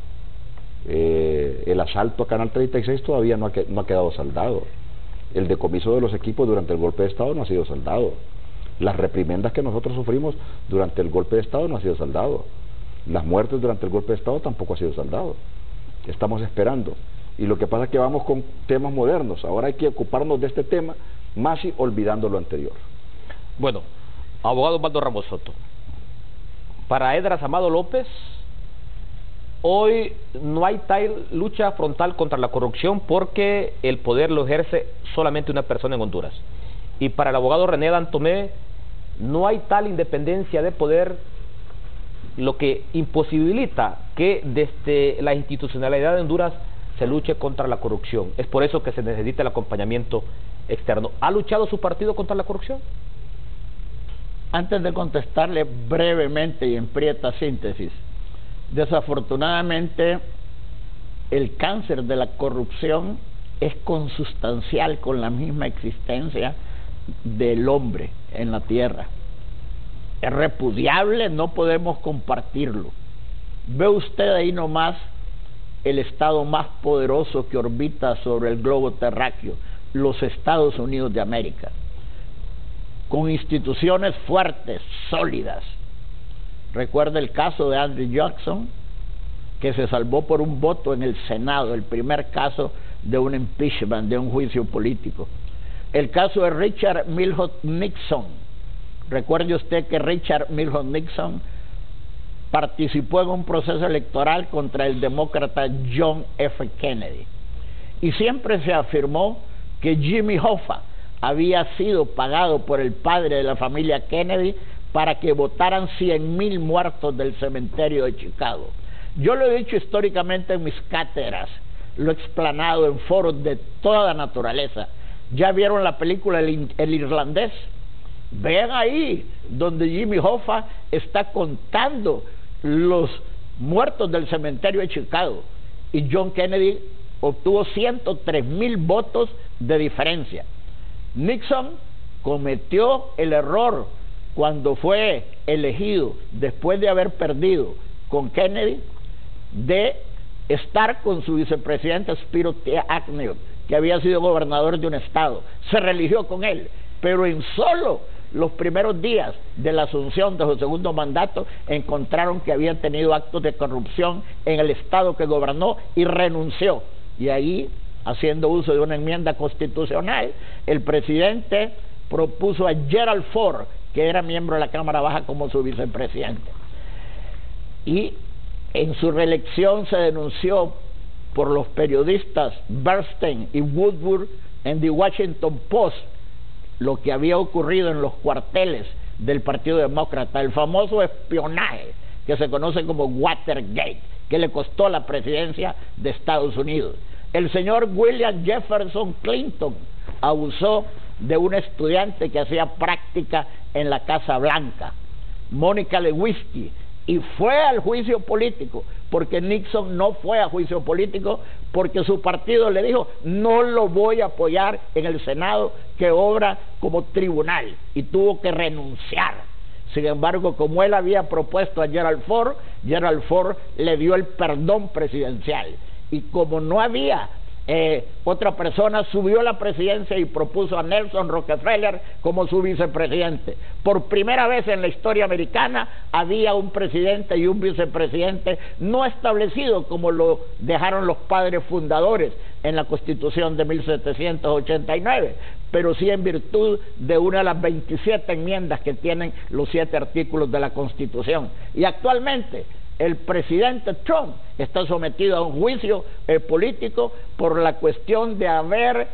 Speaker 2: El asalto a Canal 36 todavía no ha quedado saldado. El decomiso de los equipos durante el golpe de Estado no ha sido saldado. Las reprimendas que nosotros sufrimos durante el golpe de Estado no ha sido saldado. Las muertes durante el golpe de Estado tampoco ha sido saldado. Estamos esperando. Y lo que pasa es que vamos con temas modernos. Ahora hay que ocuparnos de este tema, más y olvidando lo anterior.
Speaker 1: Bueno, abogado Osvaldo Ramos Soto, para Edras Amado López, hoy no hay tal lucha frontal contra la corrupción porque el poder lo ejerce solamente una persona en Honduras. Y para el abogado René Dantomé, no hay tal independencia de poder, lo que imposibilita que desde la institucionalidad de Honduras se luche contra la corrupción. Es por eso que se necesita el acompañamiento externo. ¿Ha luchado su partido contra la corrupción?
Speaker 4: Antes de contestarle brevemente y en prieta síntesis, Desafortunadamente, el cáncer de la corrupción es consustancial con la misma existencia del hombre en la tierra. Es repudiable, no podemos compartirlo. Ve usted ahí nomás el estado más poderoso que orbita sobre el globo terráqueo, los Estados Unidos de América, con instituciones fuertes, sólidas. Recuerda el caso de Andrew Jackson, que se salvó por un voto en el Senado, el primer caso de un impeachment, de un juicio político. El caso de Richard Milhous Nixon. Recuerde usted que Richard Milhous Nixon participó en un proceso electoral contra el demócrata John F. Kennedy. Y siempre se afirmó que Jimmy Hoffa había sido pagado por el padre de la familia Kennedy para que votaran 100,000 muertos del cementerio de Chicago. Yo lo he dicho históricamente en mis cátedras, lo he explanado en foros de toda naturaleza. ¿Ya vieron la película El Irlandés? Vean ahí donde Jimmy Hoffa está contando los muertos del cementerio de Chicago, y John Kennedy obtuvo 103,000 votos de diferencia. Nixon cometió el error cuando fue elegido, después de haber perdido con Kennedy, de estar con su vicepresidente Spiro T. Agnew, que había sido gobernador de un estado. Se religió con él, pero en solo los primeros días de la asunción de su segundo mandato encontraron que había tenido actos de corrupción en el estado que gobernó y renunció. Y ahí, haciendo uso de una enmienda constitucional, el presidente propuso a Gerald Ford, que era miembro de la Cámara Baja, como su vicepresidente. Y en su reelección se denunció por los periodistas Bernstein y Woodward en The Washington Post lo que había ocurrido en los cuarteles del Partido Demócrata, el famoso espionaje que se conoce como Watergate, que le costó la presidencia de Estados Unidos. El señor William Jefferson Clinton abusó de un estudiante que hacía práctica en la Casa Blanca, Mónica Lewinsky, y fue al juicio político, porque Nixon no fue a juicio político, porque su partido le dijo: no lo voy a apoyar en el Senado, que obra como tribunal, y tuvo que renunciar. Sin embargo, como él había propuesto a Gerald Ford le dio el perdón presidencial, y como no había otra persona, subió a la presidencia y propuso a Nelson Rockefeller como su vicepresidente. Por primera vez en la historia americana había un presidente y un vicepresidente no establecido como lo dejaron los padres fundadores en la Constitución de 1789, pero sí en virtud de una de las 27 enmiendas que tienen los 7 artículos de la Constitución. Y actualmente el presidente Trump está sometido a un juicio político por la cuestión de haber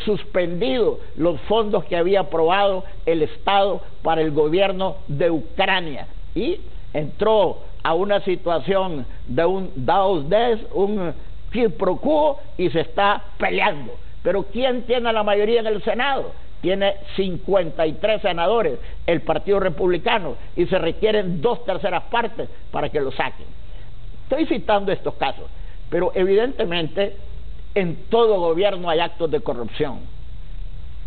Speaker 4: suspendido los fondos que había aprobado el Estado para el gobierno de Ucrania, y entró a una situación de un Daos des, un quid pro quo, y se está peleando. Pero ¿quién tiene la mayoría en el Senado? Tiene 53 senadores el Partido Republicano, y se requieren 2/3 partes para que lo saquen. Estoy citando estos casos, pero evidentemente en todo gobierno hay actos de corrupción.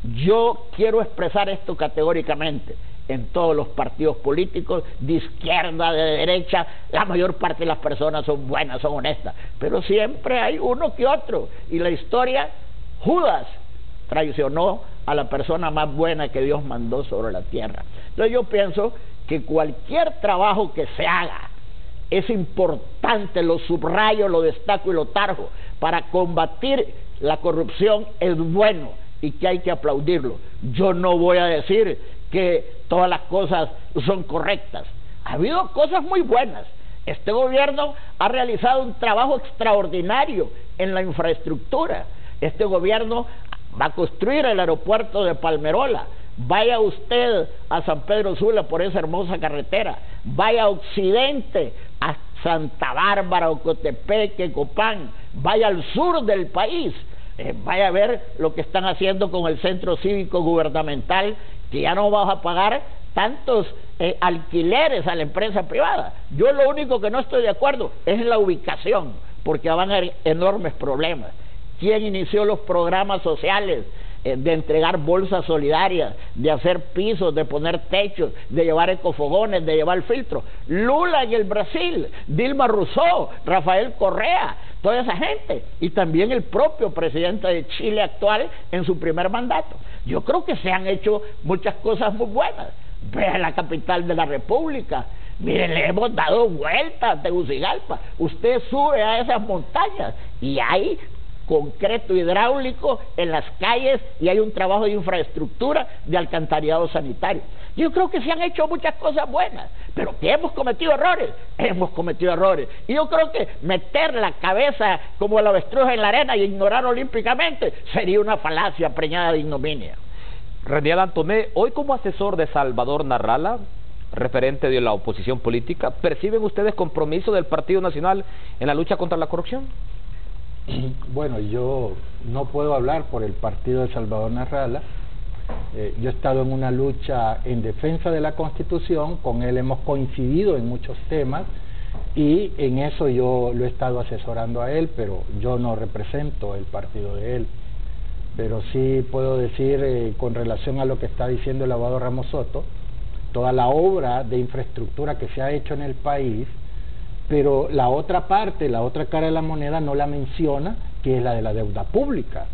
Speaker 4: Yo quiero expresar esto categóricamente. En todos los partidos políticos, de izquierda, de derecha, la mayor parte de las personas son buenas, son honestas, pero siempre hay uno que otro, y la historia, Judas traicionó a la persona más buena que Dios mandó sobre la tierra. Entonces yo pienso que cualquier trabajo que se haga es importante, lo subrayo, lo destaco y lo tarjo. Para combatir la corrupción es bueno y que hay que aplaudirlo. Yo no voy a decir que todas las cosas son correctas. Ha habido cosas muy buenas. Este gobierno ha realizado un trabajo extraordinario en la infraestructura. Este gobierno va a construir el aeropuerto de Palmerola. Vaya usted a San Pedro Sula por esa hermosa carretera. Vaya a Occidente, a Santa Bárbara, Ocotepeque, Copán. Vaya al sur del país. Vaya a ver lo que están haciendo con el centro cívico gubernamental, que ya no vas a pagar tantos alquileres a la empresa privada. Yo lo único que no estoy de acuerdo es en la ubicación, porque van a haber enormes problemas. ¿Quién inició los programas sociales de entregar bolsas solidarias, de hacer pisos, de poner techos, de llevar ecofogones, de llevar filtros? Lula en el Brasil, Dilma Rousseff, Rafael Correa, toda esa gente, y también el propio presidente de Chile actual en su primer mandato. Yo creo que se han hecho muchas cosas muy buenas. Vea la capital de la República, mire, le hemos dado vueltas a Tegucigalpa. Usted sube a esas montañas y hay concreto hidráulico en las calles y hay un trabajo de infraestructura de alcantarillado sanitario. Yo creo que se han hecho muchas cosas buenas, pero que hemos cometido errores, y yo creo que meter la cabeza como el avestruz en la arena y ignorar olímpicamente sería una falacia preñada de ignominia.
Speaker 1: René Antoné, hoy como asesor de Salvador Narrala, referente de la oposición política, ¿perciben ustedes compromiso del Partido Nacional en la lucha contra la corrupción?
Speaker 3: Bueno, yo no puedo hablar por el partido de Salvador Narrala. Yo he estado en una lucha en defensa de la Constitución, con él hemos coincidido en muchos temas y en eso yo lo he estado asesorando a él, pero yo no represento el partido de él. Pero sí puedo decir, con relación a lo que está diciendo el abogado Ramos Soto, toda la obra de infraestructura que se ha hecho en el país, pero la otra parte, la otra cara de la moneda no la menciona, que es la de la deuda pública.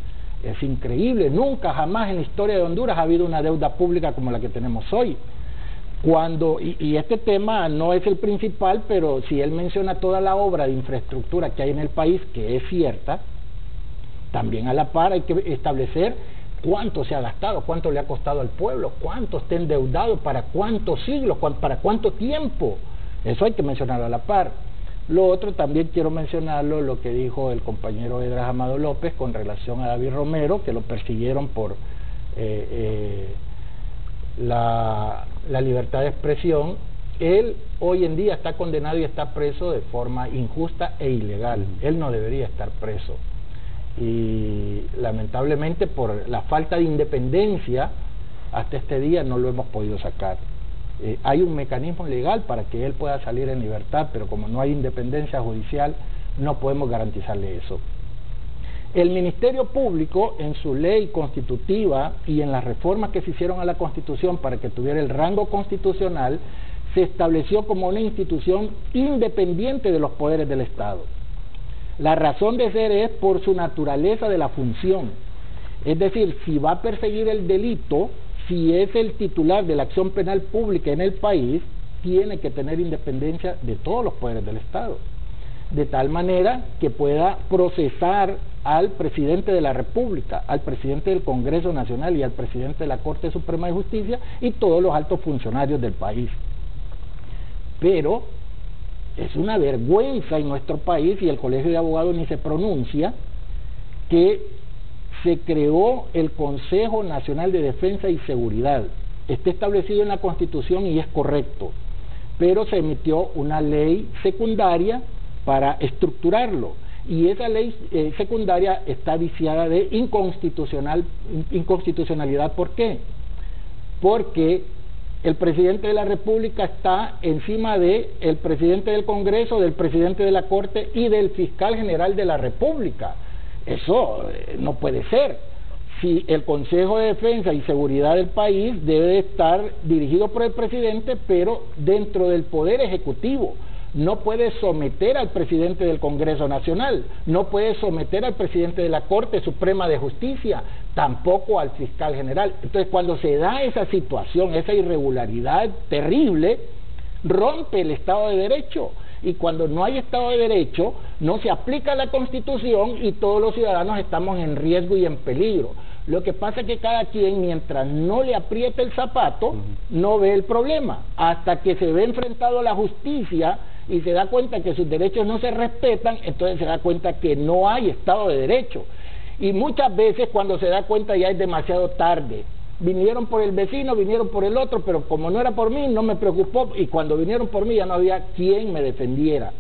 Speaker 3: Es increíble, nunca jamás en la historia de Honduras ha habido una deuda pública como la que tenemos hoy. Y este tema no es el principal, pero si él menciona toda la obra de infraestructura que hay en el país, que es cierta, también a la par hay que establecer cuánto se ha gastado, cuánto le ha costado al pueblo, cuánto está endeudado, para cuántos siglos, para cuánto tiempo. Eso hay que mencionarlo a la par. Lo otro también quiero mencionarlo, lo que dijo el compañero Edras Amado López con relación a David Romero, que lo persiguieron por la libertad de expresión. Él hoy en día está condenado y está preso de forma injusta e ilegal. Él no debería estar preso. Y lamentablemente por la falta de independencia, hasta este día no lo hemos podido sacar. Hay un mecanismo legal para que él pueda salir en libertad, pero como no hay independencia judicial, no podemos garantizarle eso. El Ministerio Público, en su ley constitutiva y en las reformas que se hicieron a la Constitución para que tuviera el rango constitucional, se estableció como una institución independiente de los poderes del Estado. La razón de ser es por su naturaleza de la función. Es decir, si va a perseguir el delito, si es el titular de la acción penal pública en el país, tiene que tener independencia de todos los poderes del Estado, de tal manera que pueda procesar al presidente de la República, al presidente del Congreso Nacional y al presidente de la Corte Suprema de Justicia y todos los altos funcionarios del país. Pero es una vergüenza en nuestro país, y el Colegio de Abogados ni se pronuncia, que se creó el Consejo Nacional de Defensa y Seguridad. Está establecido en la Constitución y es correcto, pero se emitió una ley secundaria para estructurarlo, y esa ley secundaria está viciada de inconstitucionalidad. ¿Por qué? Porque el presidente de la República está encima del presidente del Congreso, del presidente de la Corte y del fiscal general de la República. Eso no puede ser. Si el Consejo de Defensa y Seguridad del país debe estar dirigido por el presidente, pero dentro del Poder Ejecutivo. No puede someter al presidente del Congreso Nacional, no puede someter al presidente de la Corte Suprema de Justicia, tampoco al fiscal general. Entonces, cuando se da esa situación, esa irregularidad terrible, rompe el Estado de Derecho. Y cuando no hay Estado de Derecho, no se aplica la Constitución y todos los ciudadanos estamos en riesgo y en peligro. Lo que pasa es que cada quien, mientras no le apriete el zapato, no ve el problema. Hasta que se ve enfrentado a la justicia y se da cuenta que sus derechos no se respetan, entonces se da cuenta que no hay Estado de Derecho. Y muchas veces cuando se da cuenta ya es demasiado tarde. Vinieron por el vecino, vinieron por el otro, pero como no era por mí, no me preocupó, y cuando vinieron por mí ya no había quien me defendiera.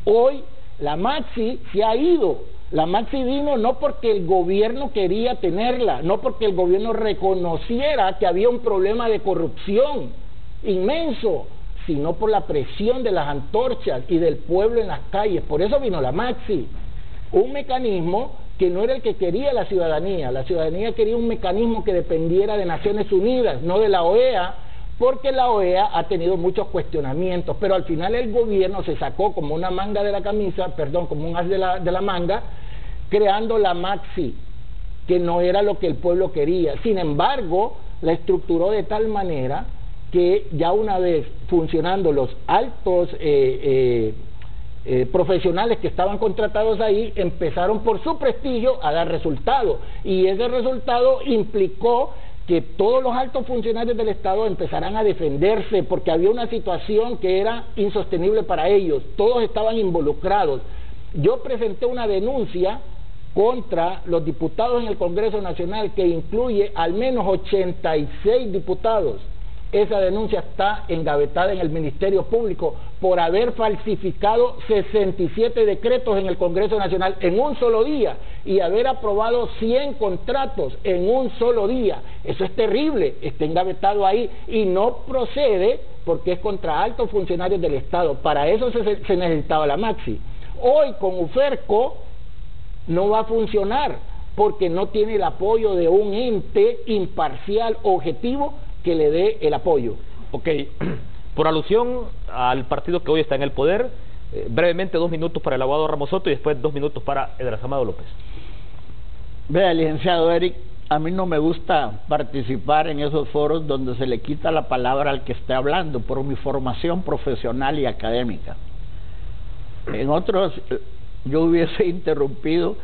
Speaker 3: Hoy la Maxi se ha ido La Maxi vino no porque el gobierno quería tenerla, no porque el gobierno reconociera que había un problema de corrupción inmenso, sino por la presión de las antorchas y del pueblo en las calles. Por eso vino la Maxi, un mecanismo que no era el que quería la ciudadanía quería un mecanismo que dependiera de Naciones Unidas, no de la OEA, porque la OEA ha tenido muchos cuestionamientos, pero al final el gobierno se sacó como una manga de la camisa, perdón, como un as de la manga, creando la Maxi, que no era lo que el pueblo quería. Sin embargo, la estructuró de tal manera que ya una vez funcionando los altos profesionales que estaban contratados ahí, empezaron por su prestigio a dar resultados, y ese resultado implicó que todos los altos funcionarios del Estado empezarán a defenderse, porque había una situación que era insostenible para ellos, todos estaban involucrados. Yo presenté una denuncia contra los diputados en el Congreso Nacional que incluye al menos 86 diputados. Esa denuncia está engavetada en el Ministerio Público por haber falsificado 67 decretos en el Congreso Nacional en un solo día y haber aprobado 100 contratos en un solo día. Eso es terrible, está engavetado ahí y no procede porque es contra altos funcionarios del Estado. Para eso se necesitaba la Maxi. Hoy con UFERCO no va a funcionar porque no tiene el apoyo de un ente imparcial, objetivo, que le dé el apoyo.
Speaker 1: Ok, por alusión al partido que hoy está en el poder, brevemente 2 minutos para el abogado Ramos Soto y después 2 minutos para Edras Amado López.
Speaker 4: Vea, licenciado Eric, a mí no me gusta participar en esos foros donde se le quita la palabra al que esté hablando por mi formación profesional y académica. En otros yo hubiese interrumpido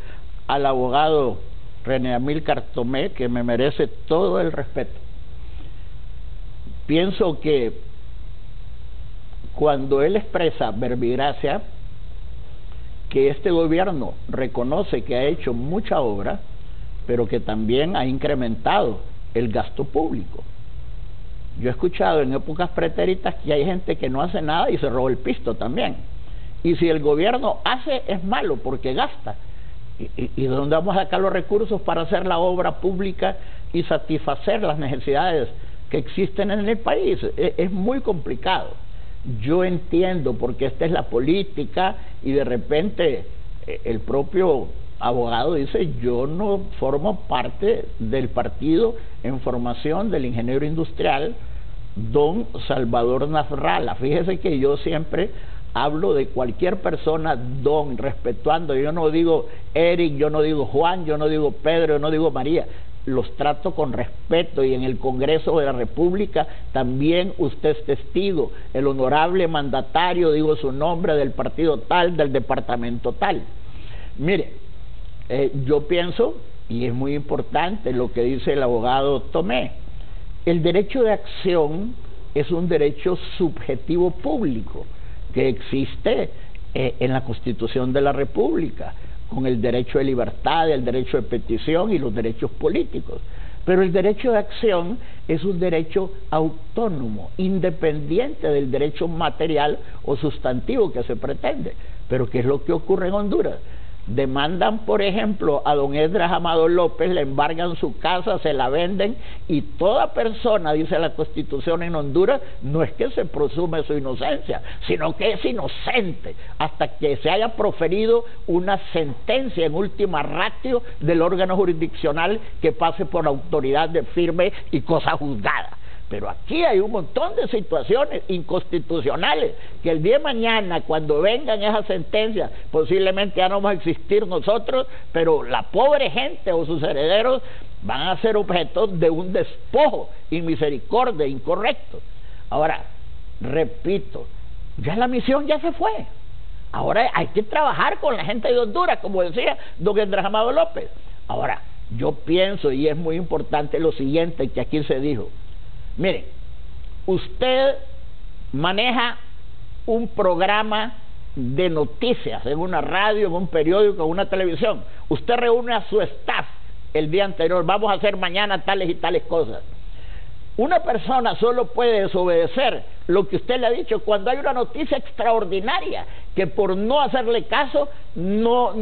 Speaker 4: al abogado René Amílcar Tomé, que me merece todo el respeto. Pienso que cuando él expresa verbigracia, que este gobierno reconoce que ha hecho mucha obra, pero que también ha incrementado el gasto público. Yo he escuchado en épocas pretéritas que hay gente que no hace nada y se roba el pisto también. Y si el gobierno hace, es malo porque gasta. ¿Y de dónde vamos a sacar los recursos para hacer la obra pública y satisfacer las necesidades que existen en el país? Es muy complicado. Yo entiendo porque esta es la política y de repente el propio abogado dice: yo no formo parte del partido en formación del ingeniero industrial don Salvador Nasralla. Fíjese que yo siempre hablo de cualquier persona don, respetuando. Yo no digo Eric, yo no digo Juan, yo no digo Pedro, yo no digo María. Los trato con respeto, y en el Congreso de la República también usted es testigo. El honorable mandatario, digo su nombre, del partido tal, del departamento tal. Mire, yo pienso, y es muy importante lo que dice el abogado Tomé, el derecho de acción es un derecho subjetivo público que existe en la Constitución de la República, con el derecho de libertad, el derecho de petición y los derechos políticos. Pero el derecho de acción es un derecho autónomo, independiente del derecho material o sustantivo que se pretende. Pero ¿qué es lo que ocurre en Honduras? Demandan, por ejemplo, a don Edras Amado López, le embargan su casa, se la venden, y toda persona, dice la Constitución en Honduras, no es que se presume su inocencia, sino que es inocente hasta que se haya proferido una sentencia en última ratio del órgano jurisdiccional que pase por autoridad de firme y cosa juzgada. Pero aquí hay un montón de situaciones inconstitucionales que el día de mañana, cuando vengan esas sentencias, posiblemente ya no vamos a existir nosotros, pero la pobre gente o sus herederos van a ser objetos de un despojo inmisericordia, incorrecto. Ahora, repito, ya la misión ya se fue. Ahora hay que trabajar con la gente de Honduras, como decía don Edras Amado López. Ahora, yo pienso, y es muy importante lo siguiente que aquí se dijo. Miren, usted maneja un programa de noticias en una radio, en un periódico, en una televisión. Usted reúne a su staff el día anterior: vamos a hacer mañana tales y tales cosas. Una persona solo puede desobedecer lo que usted le ha dicho cuando hay una noticia extraordinaria que por no hacerle caso no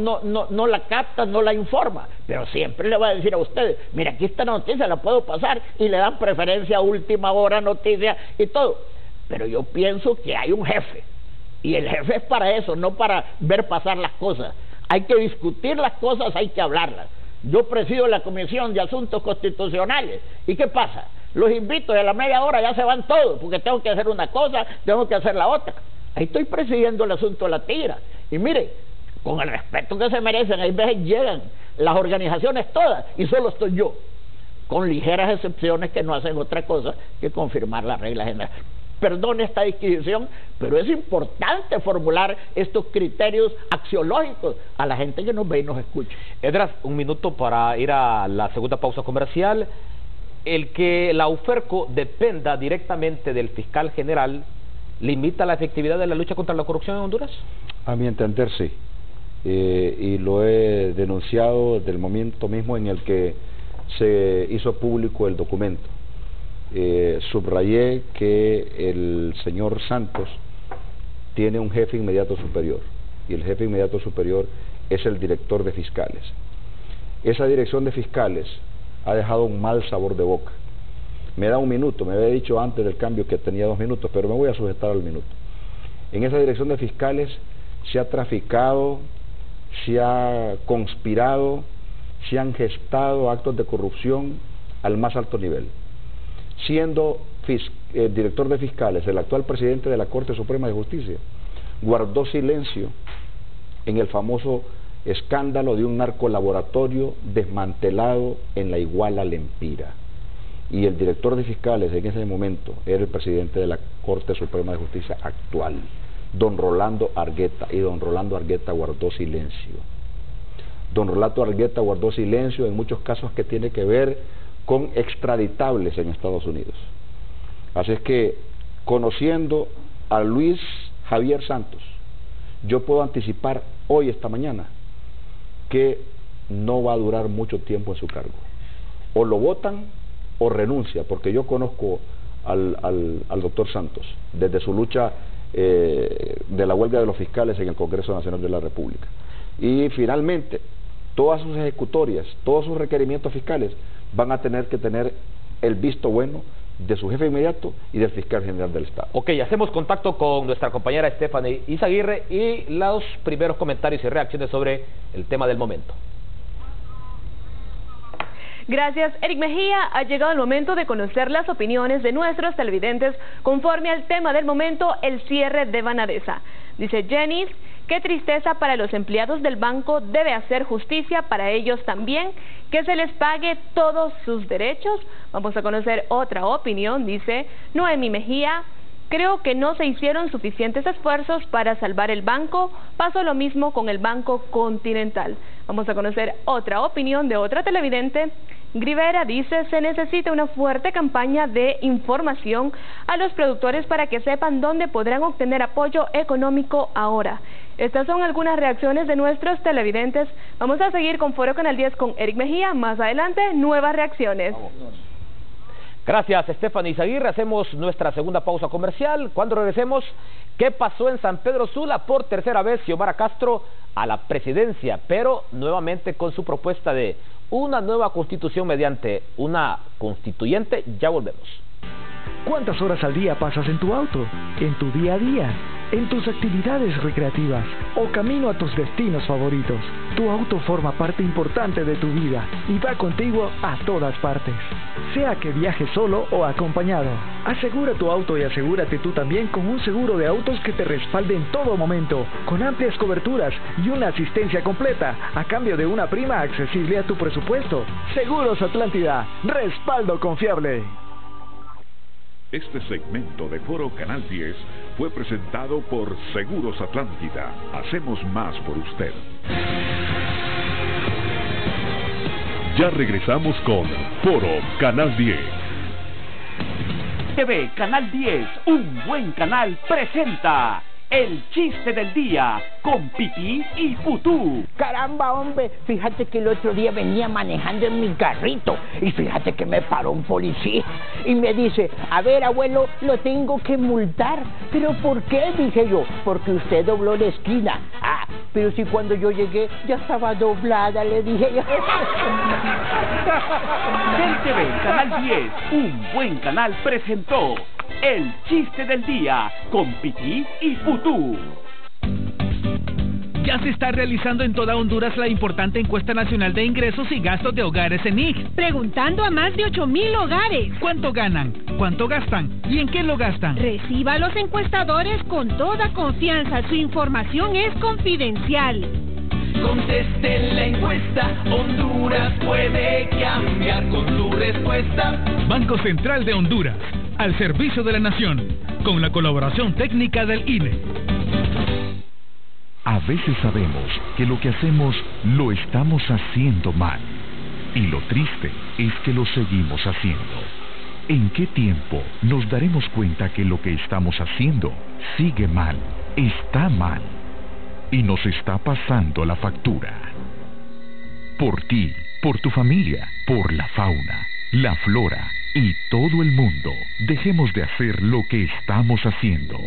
Speaker 4: la capta, no la informa. Pero siempre le va a decir a usted, mira, aquí esta noticia la puedo pasar, y le dan preferencia a última hora, noticia y todo. Pero yo pienso que hay un jefe, y el jefe es para eso, no para ver pasar las cosas. Hay que discutir las cosas, hay que hablarlas. Yo presido la Comisión de Asuntos Constitucionales. ¿Y qué pasa? Los invito y a la media hora ya se van todos, porque tengo que hacer una cosa, tengo que hacer la otra. Ahí estoy presidiendo el asunto de la tira. Y mire, con el respeto que se merecen, hay veces llegan las organizaciones todas y solo estoy yo, con ligeras excepciones que no hacen otra cosa que confirmar la regla general. Perdone esta disquisición, pero es importante formular estos criterios axiológicos a la gente que nos ve y nos escucha.
Speaker 1: Edras, un minuto para ir a la segunda pausa comercial. El que la UFERCO dependa directamente del fiscal general, ¿limita la efectividad de la lucha contra la corrupción en Honduras?
Speaker 2: A mi entender, sí. Y lo he denunciado desde el momento mismo en el que se hizo público el documento. Subrayé que el señor Santos tiene un jefe inmediato superior, y el jefe inmediato superior es el director de fiscales. Esa dirección de fiscales ha dejado un mal sabor de boca. Me da un minuto, me había dicho antes del cambio que tenía 2 minutos, pero me voy a sujetar al minuto. En esa dirección de fiscales se ha traficado, se ha conspirado, se han gestado actos de corrupción al más alto nivel. Siendo director de fiscales el actual presidente de la Corte Suprema de Justicia, guardó silencio en el famoso escándalo de un narcolaboratorio desmantelado en la Iguala Lempira. Y el director de fiscales en ese momento era el presidente de la Corte Suprema de Justicia actual, don Rolando Argueta, y don Rolando Argueta guardó silencio. Don Rolando Argueta guardó silencio en muchos casos que tiene que ver con extraditables en Estados Unidos. Así es que, conociendo a Luis Javier Santos, yo puedo anticipar hoy, esta mañana, que no va a durar mucho tiempo en su cargo. O lo votan o renuncia, porque yo conozco al doctor Santos desde su lucha de la huelga de los fiscales en el Congreso Nacional de la República. Y finalmente, todas sus ejecutorias, todos sus requerimientos fiscales van a tener que tener el visto bueno de su jefe inmediato y del fiscal general del Estado.
Speaker 1: Ok, hacemos contacto con nuestra compañera Stephanie Izaguirre y los primeros comentarios y reacciones sobre el tema del momento.
Speaker 5: Gracias, Eric Mejía. Ha llegado el momento de conocer las opiniones de nuestros televidentes conforme al tema del momento, el cierre de Vanadesa. Dice Jenny, qué tristeza para los empleados del banco, debe hacer justicia para ellos también, que se les pague todos sus derechos. Vamos a conocer otra opinión, dice Noemi Mejía. Creo que no se hicieron suficientes esfuerzos para salvar el banco, pasó lo mismo con el Banco Continental. Vamos a conocer otra opinión de otra televidente. Rivera dice, se necesita una fuerte campaña de información a los productores para que sepan dónde podrán obtener apoyo económico ahora. Estas son algunas reacciones de nuestros televidentes. Vamos a seguir con Foro Canal 10 con Eric Mejía. Más adelante, nuevas reacciones.
Speaker 1: Gracias, Stephanie Izaguirre. Hacemos nuestra segunda pausa comercial. Cuando regresemos, ¿qué pasó en San Pedro Sula? Por tercera vez, Xiomara Castro a la presidencia, pero nuevamente con su propuesta de una nueva constitución mediante una constituyente. Ya volvemos.
Speaker 15: ¿Cuántas horas al día pasas en tu auto? ¿En tu día a día? ¿En tus actividades recreativas? ¿O camino a tus destinos favoritos? Tu auto forma parte importante de tu vida y va contigo a todas partes. Sea que viajes solo o acompañado. Asegura tu auto y asegúrate tú también con un seguro de autos que te respalde en todo momento, con amplias coberturas y una asistencia completa, a cambio de una prima accesible a tu presupuesto. Seguros Atlántida, respaldo confiable.
Speaker 13: Este segmento de Foro Canal 10 fue presentado por Seguros Atlántida. Hacemos más por usted.
Speaker 8: Ya regresamos con Foro Canal 10.
Speaker 16: TV Canal 10, un buen canal, presenta el chiste del día con Pipí y Putú.
Speaker 17: Caramba, hombre, fíjate que el otro día venía manejando en mi carrito y fíjate que me paró un policía y me dice, a ver, abuelo, lo tengo que multar. ¿Pero por qué? Dije yo, porque usted dobló la esquina. Ah, pero si cuando yo llegué ya estaba doblada, le dije yo.
Speaker 16: CELTV Canal 10, un buen canal, presentó el chiste del día con Pipí y Putú.
Speaker 18: Ya se está realizando en toda Honduras la importante encuesta nacional de ingresos y gastos de hogares en IC.
Speaker 19: Preguntando a más de 8,000 hogares.
Speaker 18: ¿Cuánto ganan? ¿Cuánto gastan? ¿Y en qué lo gastan?
Speaker 19: Reciba a los encuestadores con toda confianza. Su información es confidencial.
Speaker 20: Conteste la encuesta, Honduras puede cambiar con su respuesta.
Speaker 18: Banco Central de Honduras, al servicio de la nación, con la colaboración técnica del INE.
Speaker 7: A veces sabemos que lo que hacemos lo estamos haciendo mal. Y lo triste es que lo seguimos haciendo. ¿En qué tiempo nos daremos cuenta que lo que estamos haciendo sigue mal, está mal? Y nos está pasando la factura. Por ti, por tu familia, por la fauna, la flora y todo el mundo, dejemos de hacer lo que estamos haciendo.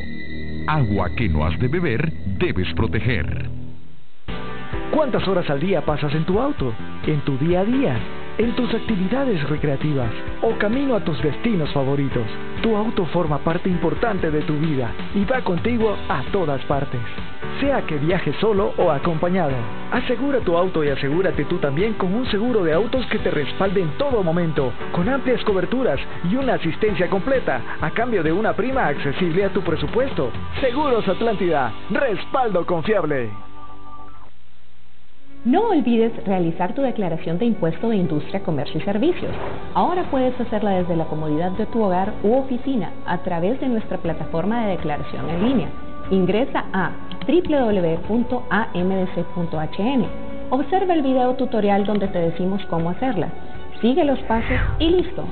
Speaker 7: Agua que no has de beber, debes proteger.
Speaker 15: ¿Cuántas horas al día pasas en tu auto? ¿En tu día a día? ¿En tus actividades recreativas? ¿O camino a tus destinos favoritos? Tu auto forma parte importante de tu vida y va contigo a todas partes. Sea que viajes solo o acompañado. Asegura tu auto y asegúrate tú también con un seguro de autos que te respalde en todo momento, con amplias coberturas y una asistencia completa, a cambio de una prima accesible a tu presupuesto. Seguros Atlántida, respaldo confiable.
Speaker 21: No olvides realizar tu declaración de impuesto de industria, comercio y servicios. Ahora puedes hacerla desde la comodidad de tu hogar u oficina a través de nuestra plataforma de declaración en línea. Ingresa a www.amdc.hn. Observa el video tutorial donde te decimos cómo hacerla. Sigue los pasos y listo.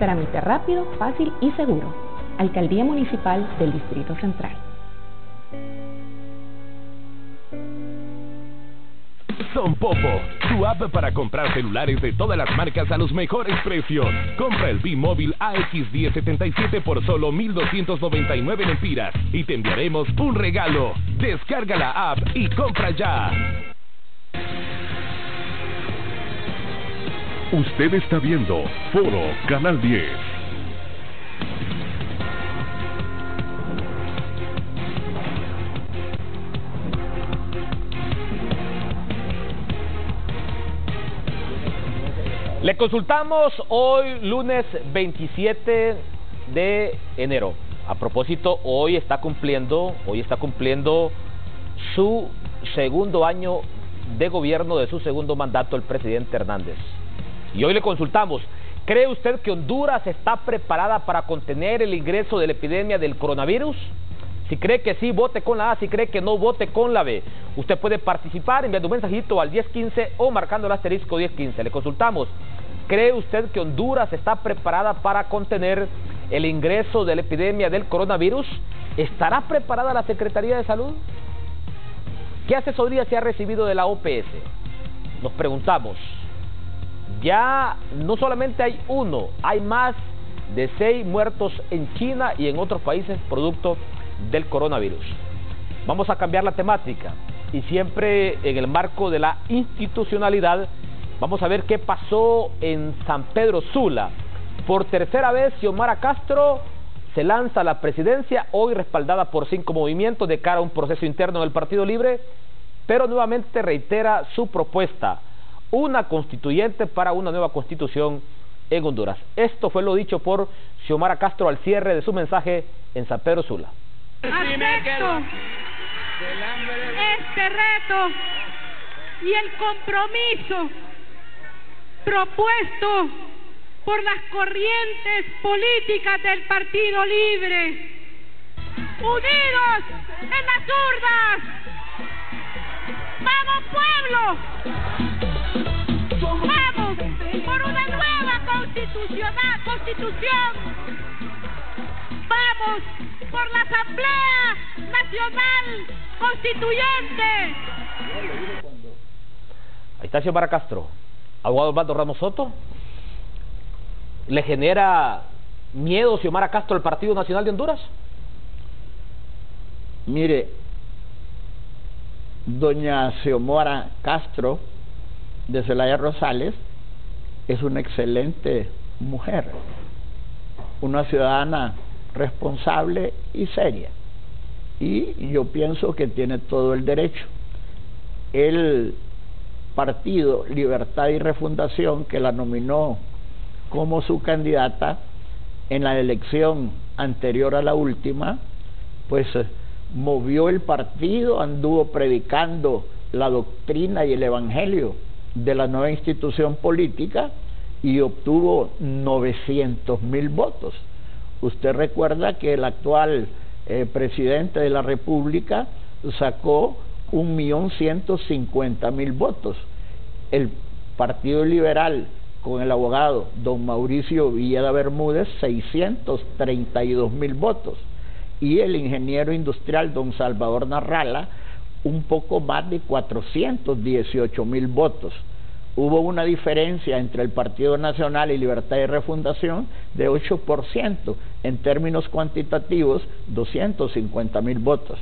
Speaker 21: Trámite rápido, fácil y seguro. Alcaldía Municipal del Distrito Central.
Speaker 8: Son Popo, tu app para comprar celulares de todas las marcas a los mejores precios. Compra el B-Móvil AX1077 por solo 1,299 lempiras y te enviaremos un regalo. Descarga la app y compra ya.
Speaker 13: Usted está viendo Foro Canal 10.
Speaker 1: Le consultamos hoy, lunes 27 de enero. A propósito, hoy está cumpliendo su segundo año de gobierno, de su segundo mandato, el presidente Hernández. Y hoy le consultamos, ¿cree usted que Honduras está preparada para contener el ingreso de la epidemia del coronavirus? Si cree que sí, vote con la A. Si cree que no, vote con la B. Usted puede participar enviando un mensajito al 1015 o marcando el asterisco 1015. Le consultamos, ¿cree usted que Honduras está preparada para contener el ingreso de la epidemia del coronavirus? ¿Estará preparada la Secretaría de Salud? ¿Qué asesoría se ha recibido de la OPS? Nos preguntamos. Ya no solamente hay uno, hay más de 6 muertos en China y en otros países producto del coronavirus. Vamos a cambiar la temática y siempre en el marco de la institucionalidad vamos a ver qué pasó en San Pedro Sula. Por tercera vez Xiomara Castro se lanza a la presidencia, hoy respaldada por 5 movimientos de cara a un proceso interno en el Partido Libre, pero nuevamente reitera su propuesta, una constituyente para una nueva constitución en Honduras. Esto fue lo dicho por Xiomara Castro al cierre de su mensaje en San Pedro Sula.
Speaker 22: Acepto este reto y el compromiso propuesto por las corrientes políticas del Partido Libre. Unidos en las urnas. ¡Vamos, pueblo! ¡Vamos por una nueva constitución! ¡Vamos! luchamos por la Asamblea Nacional Constituyente.
Speaker 1: Ahí está Xiomara Castro. Abogado Osvaldo Ramos Soto. ¿Le genera miedo Xiomara Castro al Partido Nacional de Honduras?
Speaker 4: Mire, doña Xiomara Castro de Zelaya Rosales es una excelente mujer, una ciudadana responsable y seria, y yo pienso que tiene todo el derecho. El Partido Libertad y Refundación, que la nominó como su candidata en la elección anterior a la última, pues movió el partido, anduvo predicando la doctrina y el evangelio de la nueva institución política y obtuvo 900,000 votos. Usted recuerda que el actual presidente de la República sacó 1.150.000 votos. El Partido Liberal, con el abogado don Mauricio Villeda Bermúdez, 632,000 votos, y el ingeniero industrial don Salvador Narrala un poco más de 418,000 votos. Hubo una diferencia entre el Partido Nacional y Libertad y Refundación de 8%, en términos cuantitativos 250,000 votos.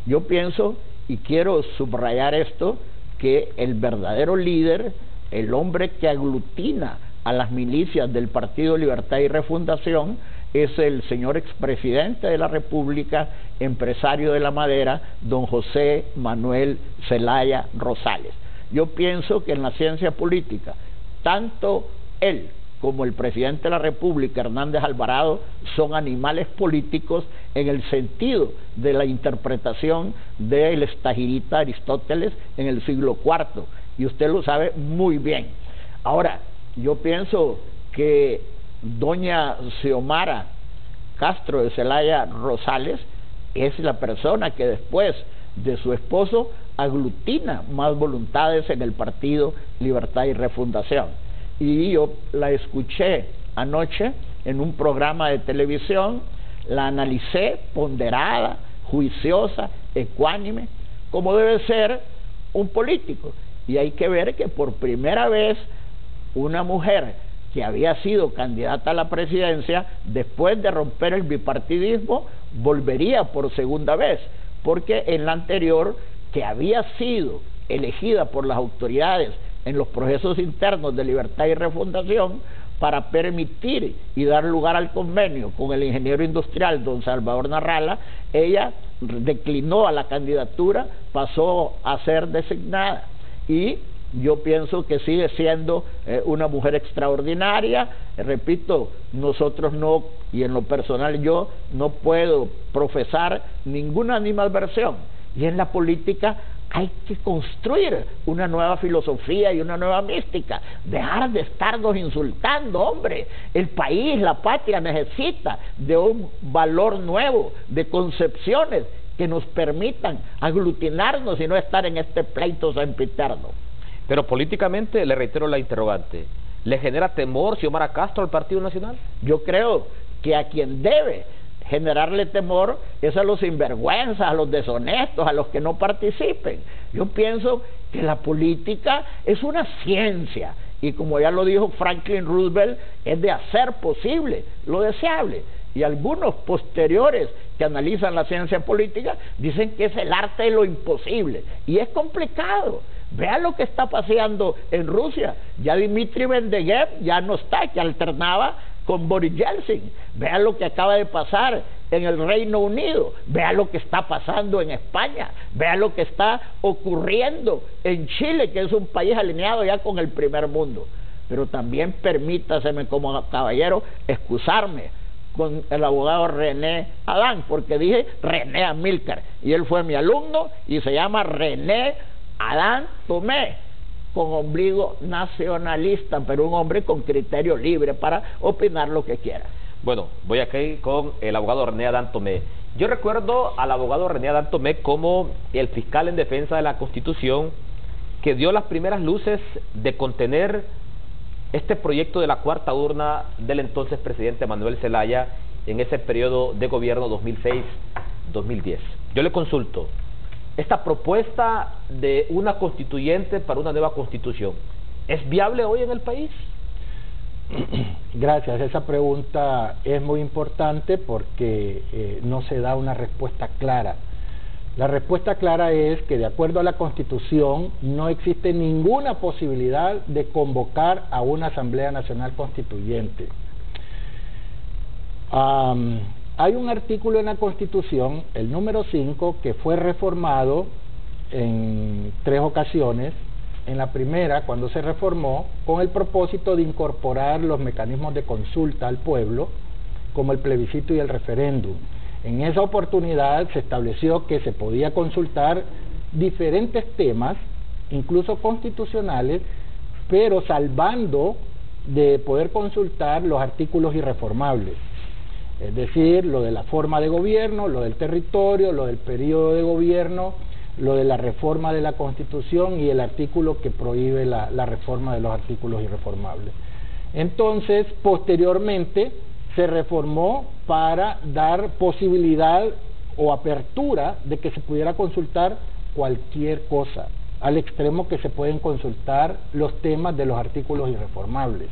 Speaker 4: Yo pienso, y quiero subrayar esto, que el verdadero líder, el hombre que aglutina a las milicias del Partido Libertad y Refundación, es el señor expresidente de la República, empresario de la madera, don José Manuel Zelaya Rosales. Yo pienso que en la ciencia política, tanto él como el presidente de la República, Hernández Alvarado, son animales políticos en el sentido de la interpretación del estagirita Aristóteles en el siglo IV, y usted lo sabe muy bien. Ahora, yo pienso que doña Xiomara Castro de Zelaya Rosales es la persona que después de su esposo aglutina más voluntades en el Partido Libertad y Refundación. Y yo la escuché anoche en un programa de televisión, la analicé ponderada, juiciosa, ecuánime, como debe ser un político. Y hay que ver que por primera vez una mujer que había sido candidata a la presidencia, después de romper el bipartidismo, volvería por segunda vez, porque en la anterior, que había sido elegida por las autoridades en los procesos internos de Libertad y Refundación para permitir y dar lugar al convenio con el ingeniero industrial don Salvador Narrala, ella declinó a la candidatura, pasó a ser designada, y yo pienso que sigue siendo una mujer extraordinaria. Repito, nosotros no, y en lo personal yo no puedo profesar ninguna animadversión, y en la política hay que construir una nueva filosofía y una nueva mística, dejar de estarnos insultando, hombre. El país, la patria necesita de un valor nuevo, de concepciones que nos permitan aglutinarnos y no estar en este pleito sempiterno.
Speaker 1: Pero políticamente, le reitero la interrogante, ¿le genera temor Xiomara Castro al Partido Nacional?
Speaker 4: Yo creo que a quien debe generarle temor es a los sinvergüenzas, a los deshonestos, a los que no participen. Yo pienso que la política es una ciencia, y como ya lo dijo Franklin Roosevelt, es de hacer posible lo deseable. Y algunos posteriores que analizan la ciencia política dicen que es el arte de lo imposible, y es complicado. Vea lo que está pasando en Rusia. Ya Dmitry Medvedev ya no está, que alternaba con Boris Yeltsin. Vea lo que acaba de pasar en el Reino Unido. Vea lo que está pasando en España. Vea lo que está ocurriendo en Chile, que es un país alineado ya con el primer mundo. Pero también permítaseme como caballero excusarme con el abogado René Adán, porque dije René Amílcar, y él fue mi alumno y se llama René Adán Tomé, con ombligo nacionalista, pero un hombre con criterio libre para opinar lo que quiera.
Speaker 1: Bueno, voy aquí con el abogado René Adán Tomé. Yo recuerdo al abogado René Adán Tomé como el fiscal en defensa de la Constitución que dio las primeras luces de contener este proyecto de la cuarta urna del entonces presidente Manuel Zelaya en ese periodo de gobierno 2006-2010. Yo le consulto, esta propuesta de una constituyente para una nueva constitución, ¿es viable hoy en el país?
Speaker 3: Gracias, esa pregunta es muy importante porque no se da una respuesta clara. La respuesta clara es que de acuerdo a la Constitución no existe ninguna posibilidad de convocar a una Asamblea Nacional Constituyente. Hay un artículo en la Constitución, el número 5, que fue reformado en 3 ocasiones. En la primera, cuando se reformó, con el propósito de incorporar los mecanismos de consulta al pueblo, como el plebiscito y el referéndum. En esa oportunidad se estableció que se podía consultar diferentes temas, incluso constitucionales, pero salvando de poder consultar los artículos irreformables. Es decir, lo de la forma de gobierno, lo del territorio, lo del periodo de gobierno, lo de la reforma de la Constitución y el artículo que prohíbe la reforma de los artículos irreformables. Entonces, posteriormente, se reformó para dar posibilidad o apertura de que se pudiera consultar cualquier cosa, al extremo que se pueden consultar los temas de los artículos irreformables.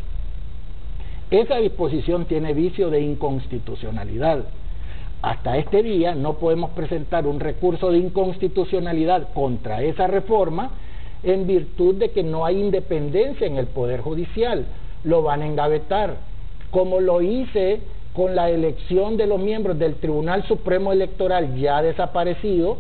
Speaker 3: Esa disposición tiene vicio de inconstitucionalidad. Hasta este día no podemos presentar un recurso de inconstitucionalidad contra esa reforma en virtud de que no hay independencia en el Poder Judicial. Lo van a engavetar, como lo hice con la elección de los miembros del Tribunal Supremo Electoral ya desaparecido,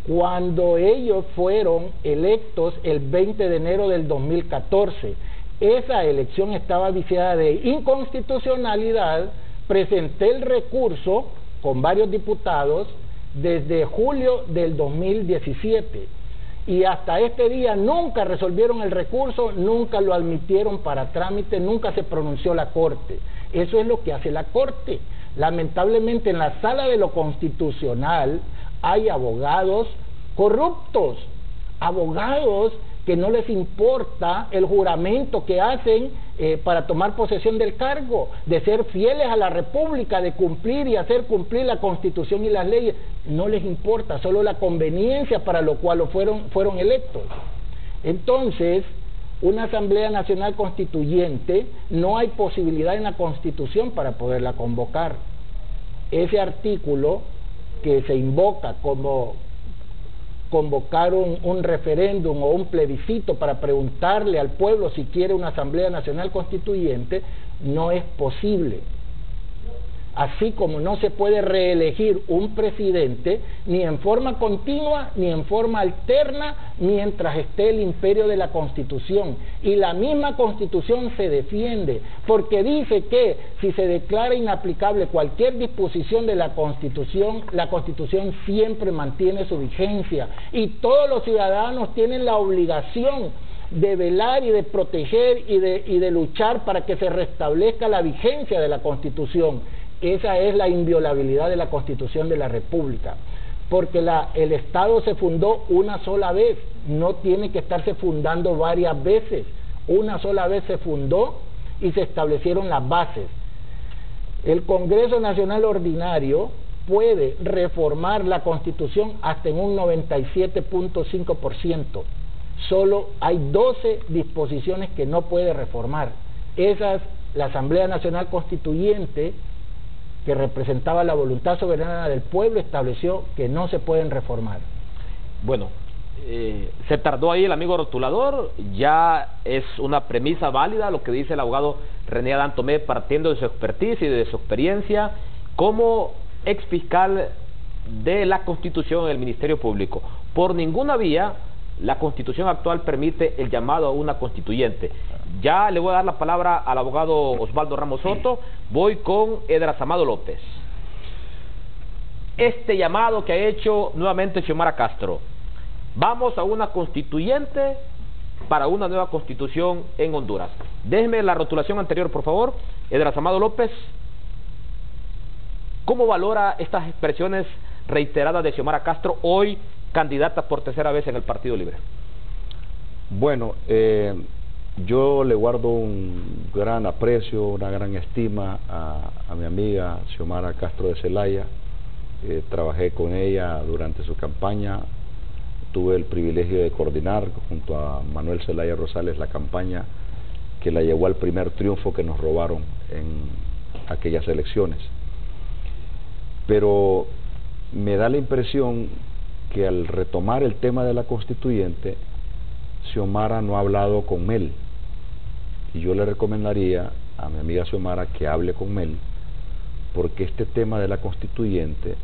Speaker 3: cuando ellos fueron electos el 20 de enero del 2014. Esa elección estaba viciada de inconstitucionalidad. Presenté el recurso con varios diputados desde julio del 2017 y hasta este día nunca resolvieron el recurso, nunca lo admitieron para trámite, nunca se pronunció la Corte. Eso es lo que hace la Corte. Lamentablemente en la sala de lo constitucional hay abogados corruptos, abogados que no les importa el juramento que hacen para tomar posesión del cargo, de ser fieles a la República, de cumplir y hacer cumplir la Constitución y las leyes. No les importa, solo la conveniencia para lo cual fueron electos. Entonces, una Asamblea Nacional Constituyente, no hay posibilidad en la Constitución para poderla convocar. Ese artículo que se invoca como convocar un referéndum o un plebiscito para preguntarle al pueblo si quiere una Asamblea Nacional Constituyente, no es posible. Así como no se puede reelegir un presidente ni en forma continua ni en forma alterna mientras esté el imperio de la Constitución. Y la misma Constitución se defiende porque dice que si se declara inaplicable cualquier disposición de la Constitución siempre mantiene su vigencia y todos los ciudadanos tienen la obligación de velar y de proteger y de luchar para que se restablezca la vigencia de la Constitución. Esa es la inviolabilidad de la Constitución de la República, porque el Estado se fundó una sola vez, no tiene que estarse fundando varias veces. Una sola vez se fundó y se establecieron las bases. El Congreso Nacional Ordinario puede reformar la Constitución hasta en un 97.5%. Solo hay 12 disposiciones que no puede reformar. Esas, la Asamblea Nacional Constituyente, que representaba la voluntad soberana del pueblo, estableció que no se pueden reformar.
Speaker 1: Bueno, se tardó ahí el amigo rotulador, ya es una premisa válida lo que dice el abogado René Adán Tomé, partiendo de su expertise y de su experiencia como exfiscal de la Constitución en el Ministerio Público. Por ninguna vía la Constitución actual permite el llamado a una constituyente. Ya le voy a dar la palabra al abogado Osvaldo Ramos Soto. Voy con Edras Amado López. Este llamado que ha hecho nuevamente Xiomara Castro, vamos a una constituyente para una nueva constitución en Honduras. Déjeme la rotulación anterior, por favor. Edras Amado López, ¿cómo valora estas expresiones reiteradas de Xiomara Castro, hoy candidata por tercera vez en el Partido Libre?
Speaker 2: Bueno, Yo le guardo un gran aprecio, una gran estima a mi amiga Xiomara Castro de Zelaya. Trabajé con ella durante su campaña. Tuve el privilegio de coordinar junto a Manuel Zelaya Rosales la campaña que la llevó al primer triunfo que nos robaron en aquellas elecciones. Pero me da la impresión que al retomar el tema de la constituyente, Xiomara no ha hablado con Mel. Y yo le recomendaría a mi amiga Xiomara que hable con Mel, porque este tema de la constituyente,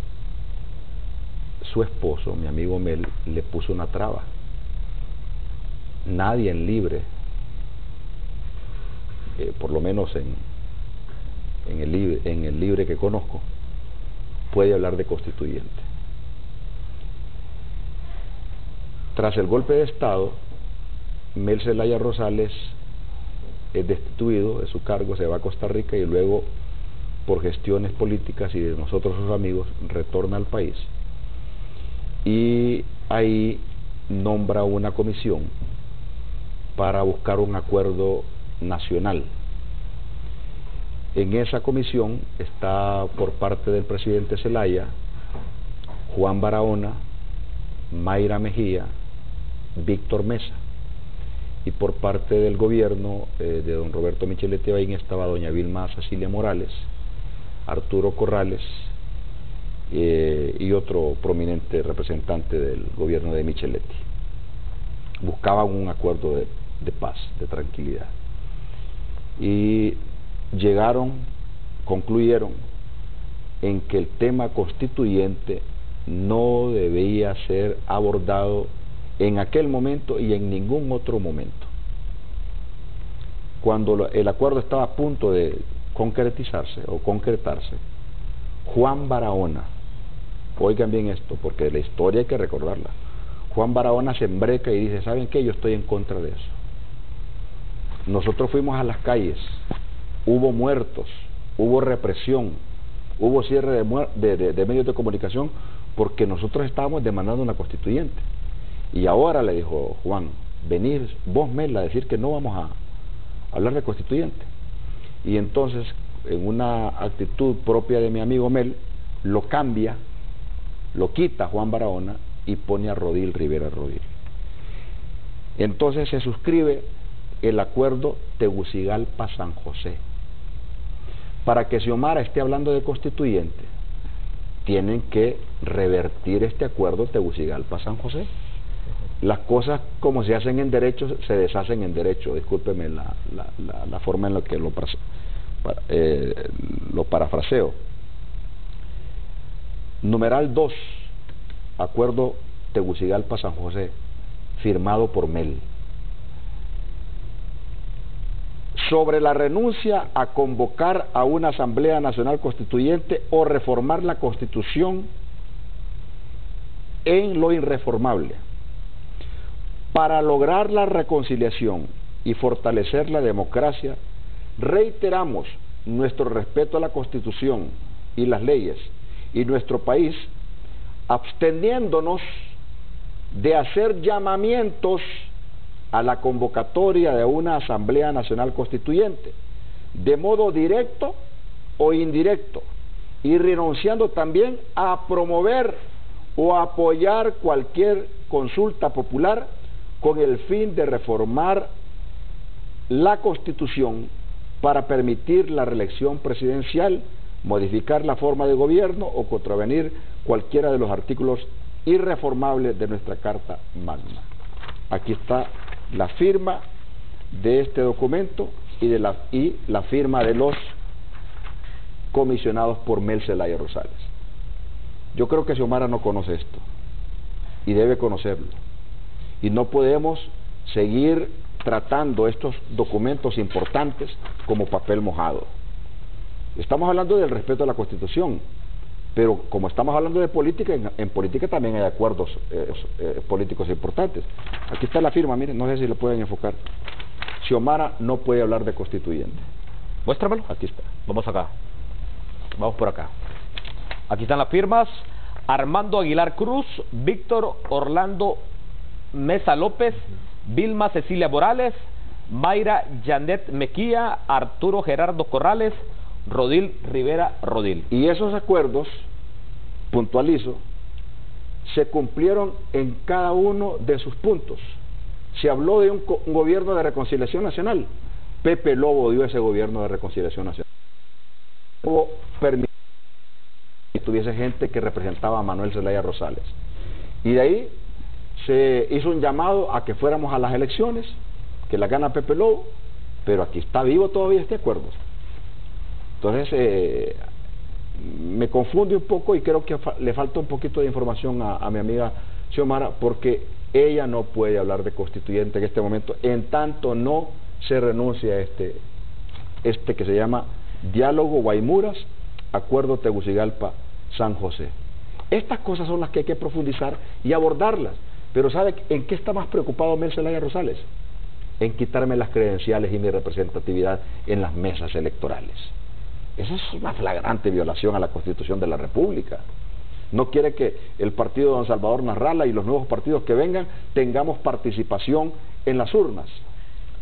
Speaker 2: su esposo, mi amigo Mel, le puso una traba. Nadie en Libre, por lo menos en el Libre que conozco, puede hablar de constituyente. Tras el golpe de Estado, Mel Zelaya Rosales es destituido de su cargo, se va a Costa Rica y luego, por gestiones políticas y de nosotros sus amigos, retorna al país y ahí nombra una comisión para buscar un acuerdo nacional. En esa comisión está, por parte del presidente Zelaya, Juan Barahona, Mayra Mejía, Víctor Mesa, y por parte del gobierno de don Roberto Micheletti Bain estaba doña Vilma Cecilia Morales, Arturo Corrales y otro prominente representante del gobierno de Micheletti. Buscaban un acuerdo de paz, de tranquilidad, y concluyeron en que el tema constituyente no debía ser abordado en aquel momento y en ningún otro momento. Cuando el acuerdo estaba a punto de concretarse, Juan Barahona, oigan bien esto, porque la historia hay que recordarla, Juan Barahona se embreca y dice: ¿saben qué? Yo estoy en contra de eso. Nosotros fuimos a las calles, hubo muertos, hubo represión, hubo cierre de medios de comunicación, porque nosotros estábamos demandando una constituyente. Y ahora, le dijo Juan, venir vos, Mel, a decir que no vamos a hablar de constituyente. Y entonces, en una actitud propia de mi amigo Mel, lo cambia, lo quita Juan Barahona y pone a Rodil Rivera Rodil. Entonces se suscribe el acuerdo Tegucigalpa-San José. Para que Xiomara esté hablando de constituyente, tienen que revertir este acuerdo Tegucigalpa-San José. Las cosas, como se hacen en derecho, se deshacen en derecho. Discúlpeme la forma en la que lo parafraseo. Numeral 2, acuerdo Tegucigalpa-San José, firmado por Mel. Sobre la renuncia a convocar a una Asamblea Nacional Constituyente o reformar la Constitución en lo irreformable. Para lograr la reconciliación y fortalecer la democracia, reiteramos nuestro respeto a la Constitución y las leyes y nuestro país, absteniéndonos de hacer llamamientos a la convocatoria de una Asamblea Nacional Constituyente, de modo directo o indirecto, y renunciando también a promover o apoyar cualquier consulta popular con el fin de reformar la Constitución para permitir la reelección presidencial, modificar la forma de gobierno o contravenir cualquiera de los artículos irreformables de nuestra Carta Magna. Aquí está la firma de este documento y la firma de los comisionados por Mel Zelaya Rosales. Yo creo que Xiomara no conoce esto y debe conocerlo, y no podemos seguir tratando estos documentos importantes como papel mojado. Estamos hablando del respeto a la Constitución, pero como estamos hablando de política, en política también hay acuerdos políticos importantes. Aquí está la firma, miren, no sé si lo pueden enfocar. Xiomara no puede hablar de constituyente.
Speaker 1: Muéstramelo.
Speaker 2: Aquí está.
Speaker 1: Vamos acá. Vamos por acá. Aquí están las firmas: Armando Aguilar Cruz, Víctor Orlando Mesa López, Vilma Cecilia Morales, Mayra Janet Mejía, Arturo Gerardo Corrales, Rodil Rivera Rodil.
Speaker 2: Y esos acuerdos, puntualizo, se cumplieron en cada uno de sus puntos. Se habló de un gobierno de reconciliación nacional. Pepe Lobo dio ese gobierno de reconciliación nacional. Lobo permitió que tuviese gente que representaba a Manuel Zelaya Rosales. Y de ahí se hizo un llamado a que fuéramos a las elecciones, que la gana Pepe Lobo, pero aquí está vivo todavía este acuerdo. Entonces, me confunde un poco y creo que le falta un poquito de información a mi amiga Xiomara, porque ella no puede hablar de constituyente en este momento, en tanto no se renuncia a este que se llama Diálogo Guaymuras, Acuerdo Tegucigalpa-San José. Estas cosas son las que hay que profundizar y abordarlas. Pero ¿sabe en qué está más preocupado Manuel Zelaya Rosales? En quitarme las credenciales y mi representatividad en las mesas electorales. Esa es una flagrante violación a la Constitución de la República. No quiere que el partido de don Salvador Narrala y los nuevos partidos que vengan tengamos participación en las urnas,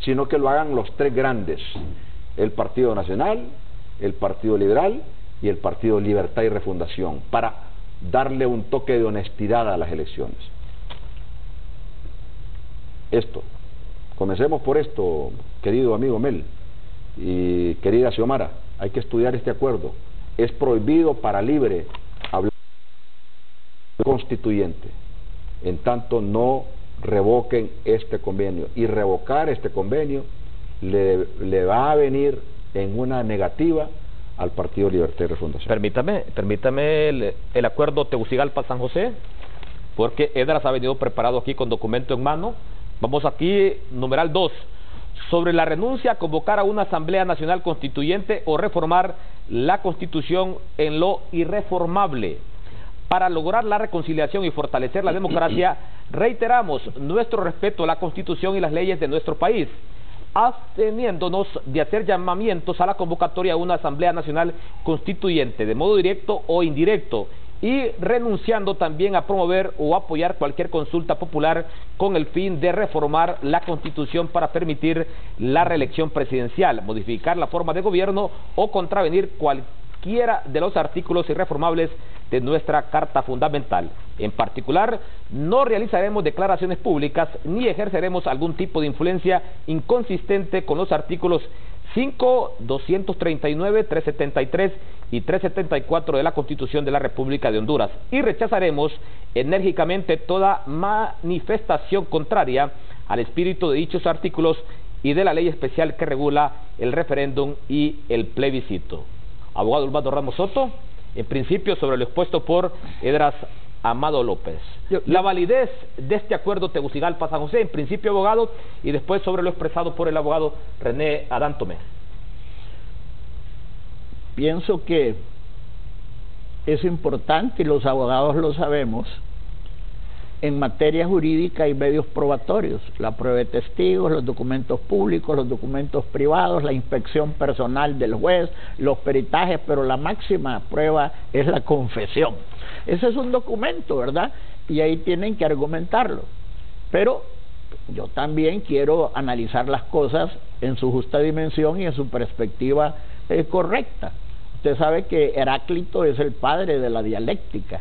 Speaker 2: sino que lo hagan los tres grandes: el Partido Nacional, el Partido Liberal y el Partido Libertad y Refundación, para darle un toque de honestidad a las elecciones. Comencemos por esto, querido amigo Mel y querida Xiomara. Hay que estudiar este acuerdo. Es prohibido para Libre hablar de constituyente, en tanto no revoquen este convenio. Y revocar este convenio le va a venir en una negativa al Partido Libertad y Refundación.
Speaker 1: Permítame el acuerdo Tegucigalpa-San José, porque Edras ha venido preparado aquí con documento en mano. Vamos aquí, numeral 2. Sobre la renuncia a convocar a una Asamblea Nacional Constituyente o reformar la Constitución en lo irreformable. Para lograr la reconciliación y fortalecer la democracia, reiteramos nuestro respeto a la Constitución y las leyes de nuestro país, absteniéndonos de hacer llamamientos a la convocatoria a una Asamblea Nacional Constituyente, de modo directo o indirecto, y renunciando también a promover o apoyar cualquier consulta popular con el fin de reformar la Constitución para permitir la reelección presidencial, modificar la forma de gobierno o contravenir cualquiera de los artículos irreformables de nuestra Carta Fundamental. En particular, no realizaremos declaraciones públicas ni ejerceremos algún tipo de influencia inconsistente con los artículos 5, 239, 373 y 374 de la Constitución de la República de Honduras, y rechazaremos enérgicamente toda manifestación contraria al espíritu de dichos artículos y de la ley especial que regula el referéndum y el plebiscito. Abogado Osvaldo Ramos Soto, en principio sobre lo expuesto por Edras Amado López. La validez de este acuerdo Tegucigalpa-San José, en principio, abogado, y después sobre lo expresado por el abogado René Adán Tomé.
Speaker 4: Pienso que es importante, y los abogados lo sabemos, en materia jurídica hay medios probatorios: la prueba de testigos, los documentos públicos, los documentos privados, la inspección personal del juez, los peritajes, pero la máxima prueba es la confesión. Ese es un documento, ¿verdad? Y ahí tienen que argumentarlo. Pero yo también quiero analizar las cosas en su justa dimensión y en su perspectiva correcta. Usted sabe que Heráclito es el padre de la dialéctica,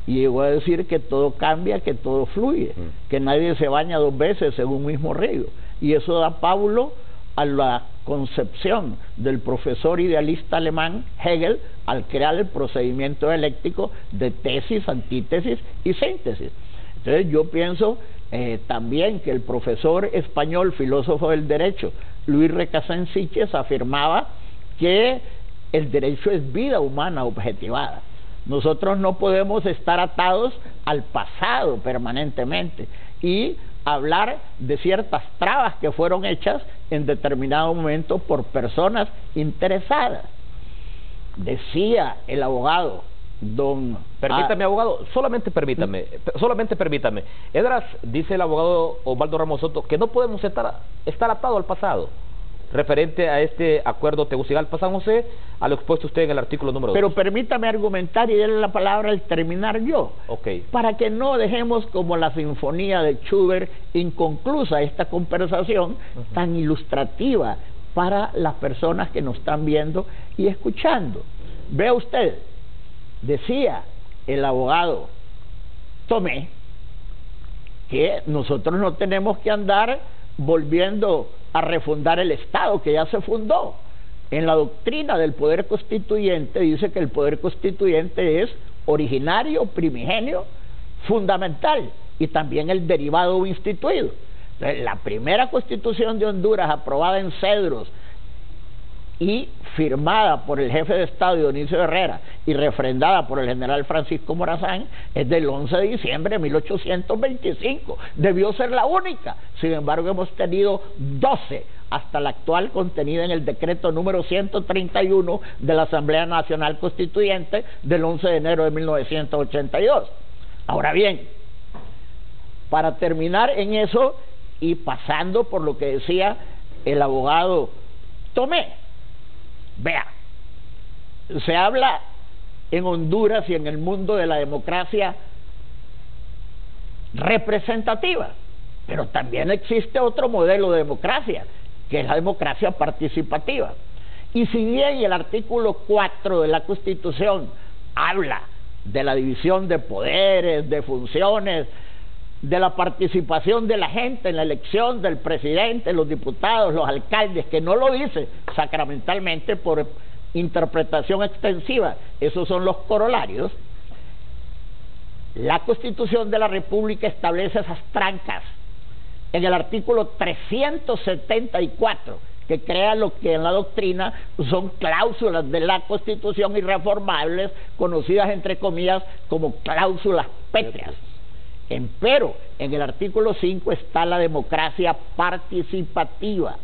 Speaker 4: y llegó a decir que todo cambia, que todo fluye, que nadie se baña dos veces en un mismo río. Y eso da pábulo a la concepción del profesor idealista alemán Hegel al crear el procedimiento dialéctico de tesis, antítesis y síntesis. Entonces yo pienso también que el profesor español, filósofo del derecho, Luis Recasén Siches, afirmaba que el derecho es vida humana objetivada. Nosotros no podemos estar atados al pasado permanentemente y hablar de ciertas trabas que fueron hechas en determinado momento por personas interesadas. Decía el abogado
Speaker 1: Permítame, abogado, solamente permítame. Edras, dice el abogado Osvaldo Ramos Soto, que no podemos estar atados al pasado. referente a este acuerdo Tegucigalpa-San José, a lo expuesto usted en el artículo número 2.
Speaker 4: Pero permítame argumentar y darle la palabra al terminar yo, para que no dejemos como la sinfonía de Schubert inconclusa esta conversación tan ilustrativa para las personas que nos están viendo y escuchando. Vea usted, decía el abogado Tomé que nosotros no tenemos que andar volviendo a refundar el Estado que ya se fundó. En la doctrina del poder constituyente dice que el poder constituyente es originario, primigenio, fundamental y también el derivado instituido. Entonces, la primera Constitución de Honduras aprobada en Cedros y firmada por el jefe de Estado Dionisio Herrera y refrendada por el general Francisco Morazán es del 11 de diciembre de 1825. Debió ser la única. Sin embargo, hemos tenido 12 hasta la actual, contenida en el decreto número 131 de la Asamblea Nacional Constituyente del 11 de enero de 1982. Ahora bien, para terminar en eso y pasando por lo que decía el abogado Tomé, vea, se habla en Honduras y en el mundo de la democracia representativa, pero también existe otro modelo de democracia, que es la democracia participativa. Y si bien el artículo 4 de la Constitución habla de la división de poderes, de funciones, de la participación de la gente en la elección del presidente, los diputados, los alcaldes, que no lo dice sacramentalmente por interpretación extensiva, esos son los corolarios, la Constitución de la República establece esas trancas en el artículo 374, que crea lo que en la doctrina son cláusulas de la Constitución irreformables, conocidas entre comillas como cláusulas pétreas. Empero, en el artículo 5 está la democracia participativa,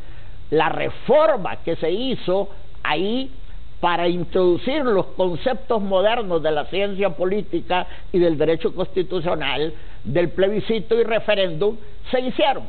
Speaker 4: la reforma que se hizo ahí para introducir los conceptos modernos de la ciencia política y del derecho constitucional, del plebiscito y referéndum, se hicieron.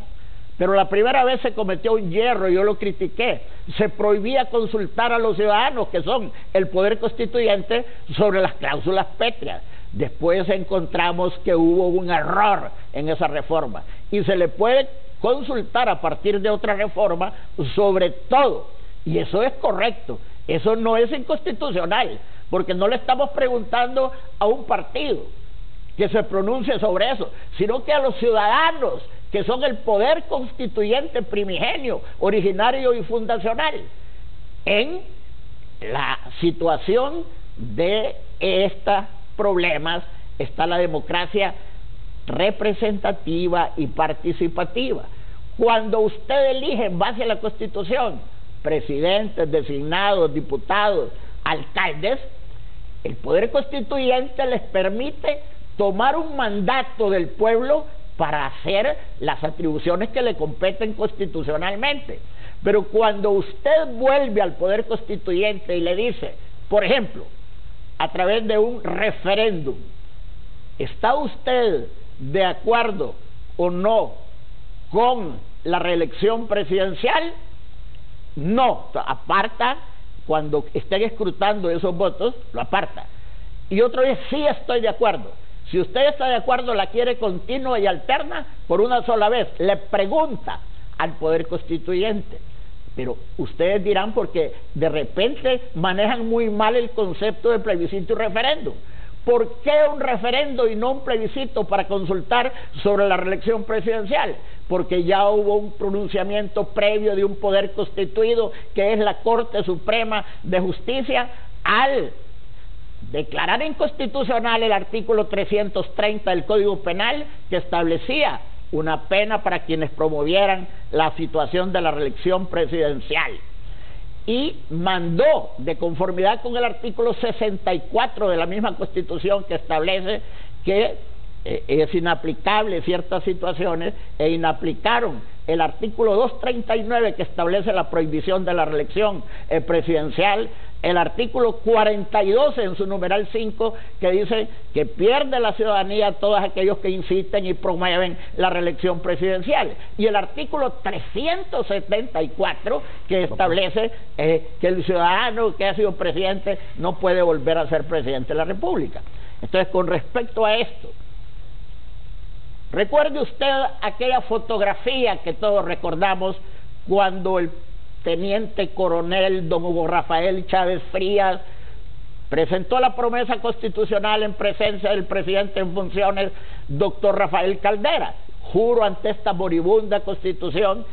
Speaker 4: Pero la primera vez se cometió un yerro, yo lo critiqué, se prohibía consultar a los ciudadanos, que son el poder constituyente, sobre las cláusulas pétreas. Después encontramos que hubo un error en esa reforma y se le puede consultar a partir de otra reforma sobre todo, y eso es correcto, eso no es inconstitucional, porque no le estamos preguntando a un partido que se pronuncie sobre eso, sino que a los ciudadanos, que son el poder constituyente primigenio, originario y fundacional, en la situación de estos problemas está la democracia representativa y participativa. Cuando usted elige en base a la Constitución presidentes, designados, diputados, alcaldes, el poder constituyente les permite tomar un mandato del pueblo para hacer las atribuciones que le competen constitucionalmente. Pero cuando usted vuelve al poder constituyente y le dice, por ejemplo, a través de un referéndum, ¿está usted de acuerdo o no con la reelección presidencial? No, aparta. Cuando estén escrutando esos votos, lo aparta. Y otro es, sí estoy de acuerdo. Si usted está de acuerdo, la quiere continua y alterna por una sola vez, le pregunta al poder constituyente. Pero ustedes dirán, porque de repente manejan muy mal el concepto de plebiscito y referéndum. ¿Por qué un referendo y no un plebiscito para consultar sobre la reelección presidencial? Porque ya hubo un pronunciamiento previo de un poder constituido, que es la Corte Suprema de Justicia, al declarar inconstitucional el artículo 330 del Código Penal, que establecía una pena para quienes promovieran la situación de la reelección presidencial, y mandó, de conformidad con el artículo 64 de la misma Constitución, que establece que es inaplicable ciertas situaciones e inaplicaron el artículo 239 que establece la prohibición de la reelección presidencial, el artículo 42 en su numeral 5 que dice que pierde la ciudadanía todos aquellos que inciten y promueven la reelección presidencial, y el artículo 374 que establece que el ciudadano que ha sido presidente no puede volver a ser presidente de la República. Entonces, con respecto a esto, recuerde usted aquella fotografía que todos recordamos cuando el teniente coronel don Hugo Rafael Chávez Frías presentó la promesa constitucional en presencia del presidente en funciones, doctor Rafael Caldera. Juro ante esta moribunda constitución,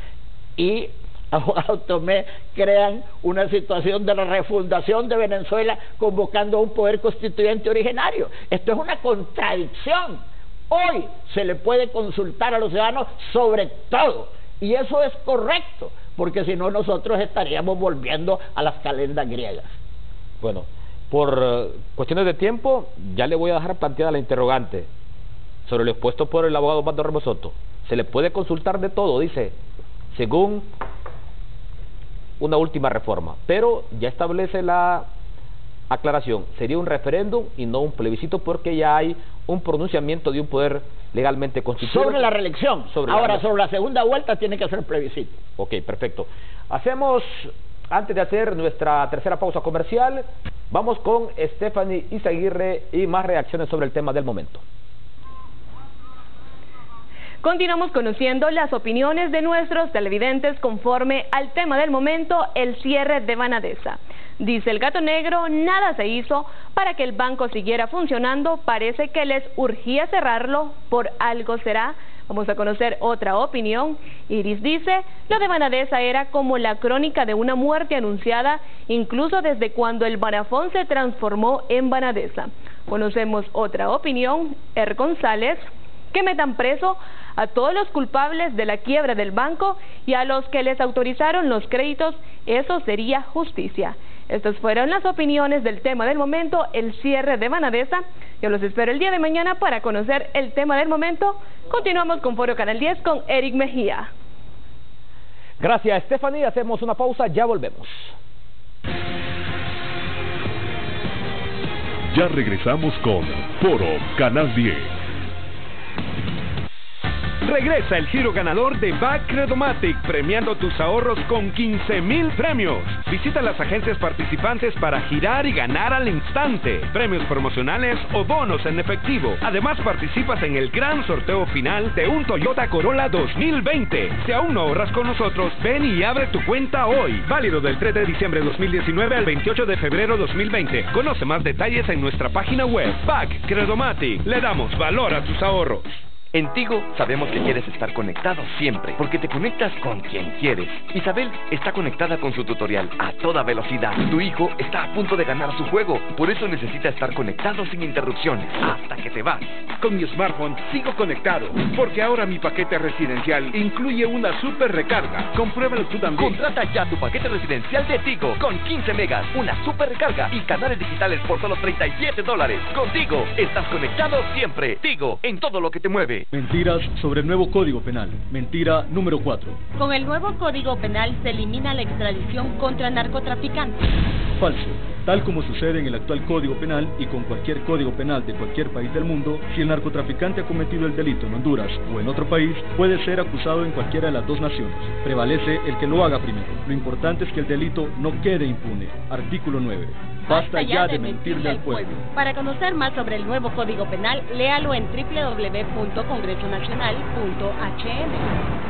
Speaker 4: y abogado Tomé, crean una situación de la refundación de Venezuela convocando a un poder constituyente originario. Esto es una contradicción. Hoy se le puede consultar a los ciudadanos sobre todo, y eso es correcto, porque si no nosotros estaríamos volviendo a las calendas griegas.
Speaker 1: Bueno, por cuestiones de tiempo, ya le voy a dejar planteada la interrogante sobre lo expuesto por el abogado Osvaldo Ramos Soto. Se le puede consultar de todo, dice, según una última reforma, pero ya establece la aclaración, sería un referéndum y no un plebiscito, porque ya hay un pronunciamiento de un poder legalmente constituido
Speaker 4: sobre la reelección. Sobre la segunda vuelta tiene que ser plebiscito.
Speaker 1: Ok, perfecto. Hacemos, antes de hacer nuestra tercera pausa comercial, vamos con Stephanie Izaguirre y más reacciones sobre el tema del momento.
Speaker 5: Continuamos conociendo las opiniones de nuestros televidentes conforme al tema del momento, el cierre de Banadesa. Dice el Gato Negro, nada se hizo para que el banco siguiera funcionando, parece que les urgía cerrarlo, por algo será. Vamos a conocer otra opinión. Iris dice, lo de Banadesa era como la crónica de una muerte anunciada, incluso desde cuando el Banafón se transformó en Banadesa. Conocemos otra opinión. González, que metan preso a todos los culpables de la quiebra del banco y a los que les autorizaron los créditos, eso sería justicia. Estas fueron las opiniones del tema del momento, el cierre de Banadesa. Yo los espero el día de mañana para conocer el tema del momento. Continuamos con Foro Canal 10 con Eric Mejía.
Speaker 1: Gracias, Stephanie. Hacemos una pausa, ya volvemos.
Speaker 8: Ya regresamos con Foro Canal 10.
Speaker 12: Regresa el giro ganador de BAC Credomatic, premiando tus ahorros con 15,000 premios. Visita las agencias participantes para girar y ganar al instante, premios promocionales o bonos en efectivo. Además participas en el gran sorteo final de un Toyota Corolla 2020. Si aún no ahorras con nosotros, ven y abre tu cuenta hoy. Válido del 3 de diciembre de 2019 al 28 de febrero 2020. Conoce más detalles en nuestra página web. BAC Credomatic, le damos valor a tus ahorros.
Speaker 9: En Tigo sabemos que quieres estar conectado siempre, porque te conectas con quien quieres. Isabel está conectada con su tutorial a toda velocidad. Tu hijo está a punto de ganar su juego, por eso necesita estar conectado sin interrupciones, hasta que te vas.
Speaker 10: Con mi smartphone sigo conectado, porque ahora mi paquete residencial incluye una super recarga. Compruébalo tú también.
Speaker 9: Contrata ya tu paquete residencial de Tigo, con 15 megas, una super recarga y canales digitales por solo $37. Contigo, estás conectado siempre. Tigo, en todo lo que te mueve.
Speaker 23: Mentiras sobre el nuevo Código Penal. Mentira número 4.
Speaker 24: Con el nuevo Código Penal se elimina la extradición contra narcotraficantes.
Speaker 23: Falso. Tal como sucede en el actual Código Penal y con cualquier Código Penal de cualquier país del mundo, si el narcotraficante ha cometido el delito en Honduras o en otro país, puede ser acusado en cualquiera de las dos naciones. Prevalece el que lo haga primero. Lo importante es que el delito no quede impune. Artículo 9. Basta ya de mentirle al pueblo.
Speaker 24: Para conocer más sobre el nuevo Código Penal, léalo en www.congresonacional.hn.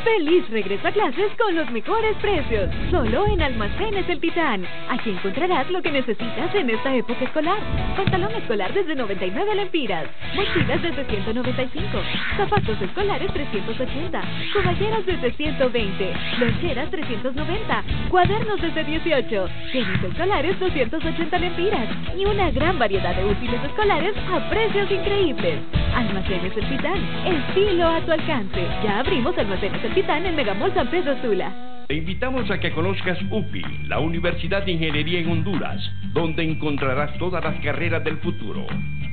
Speaker 25: ¡Feliz regreso a clases con los mejores precios! Solo en Almacenes El Titán. Aquí encontrarás lo que necesitas en esta época escolar. Pantalón escolar desde 99 lempiras. Mochilas desde 195. Zapatos escolares 380. Toalleras desde 120. Loncheras 390. Cuadernos desde 18. Tenis escolares 280 lempiras. Y una gran variedad de útiles escolares a precios increíbles. Almacenes El Titán. Estilo a tu alcance. Ya abrimos Almacenes El Titán en Megamall San Pedro Sula.
Speaker 6: Te invitamos a que conozcas UPI, la Universidad de Ingeniería en Honduras, donde encontrarás todas las carreras del futuro.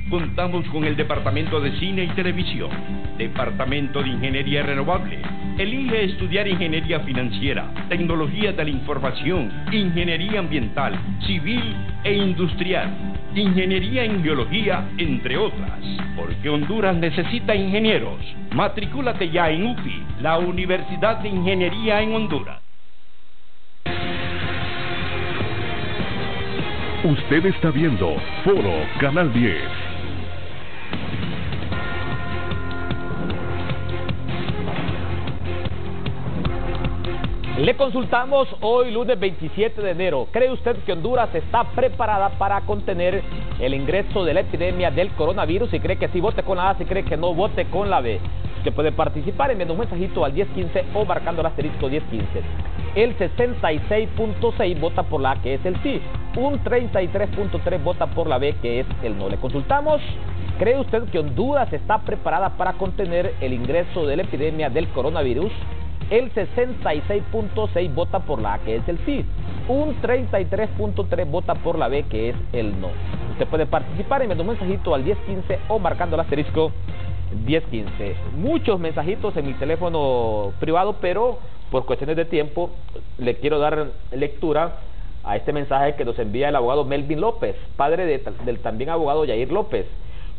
Speaker 6: Contamos con el Departamento de Cine y Televisión, Departamento de Ingeniería Renovable. Elige estudiar Ingeniería Financiera, Tecnología de la Información, Ingeniería Ambiental, Civil e Industrial, Ingeniería en Biología, entre otras. Porque Honduras necesita ingenieros. Matricúlate ya en UPI, la Universidad de Ingeniería en Honduras.
Speaker 8: Usted está viendo Foro Canal 10.
Speaker 1: Le consultamos hoy, lunes 27 de enero. ¿Cree usted que Honduras está preparada para contener el ingreso de la epidemia del coronavirus? Si cree que sí, vote con la A. Si cree que no, vote con la B. Usted puede participar enviando un mensajito al 1015 o marcando el asterisco 1015. El 66.6 vota por la A, que es el sí. Un 33.3 vota por la B, que es el no. Le consultamos. ¿Cree usted que Honduras está preparada para contener el ingreso de la epidemia del coronavirus? El 66.6 vota por la A, que es el sí. Un 33.3 vota por la B, que es el no. Usted puede participar enviando un mensajito al 1015 o marcando el asterisco 1015. Muchos mensajitos en mi teléfono privado, pero por cuestiones de tiempo le quiero dar lectura a este mensaje que nos envía el abogado Melvin López, padre del también abogado Yair López.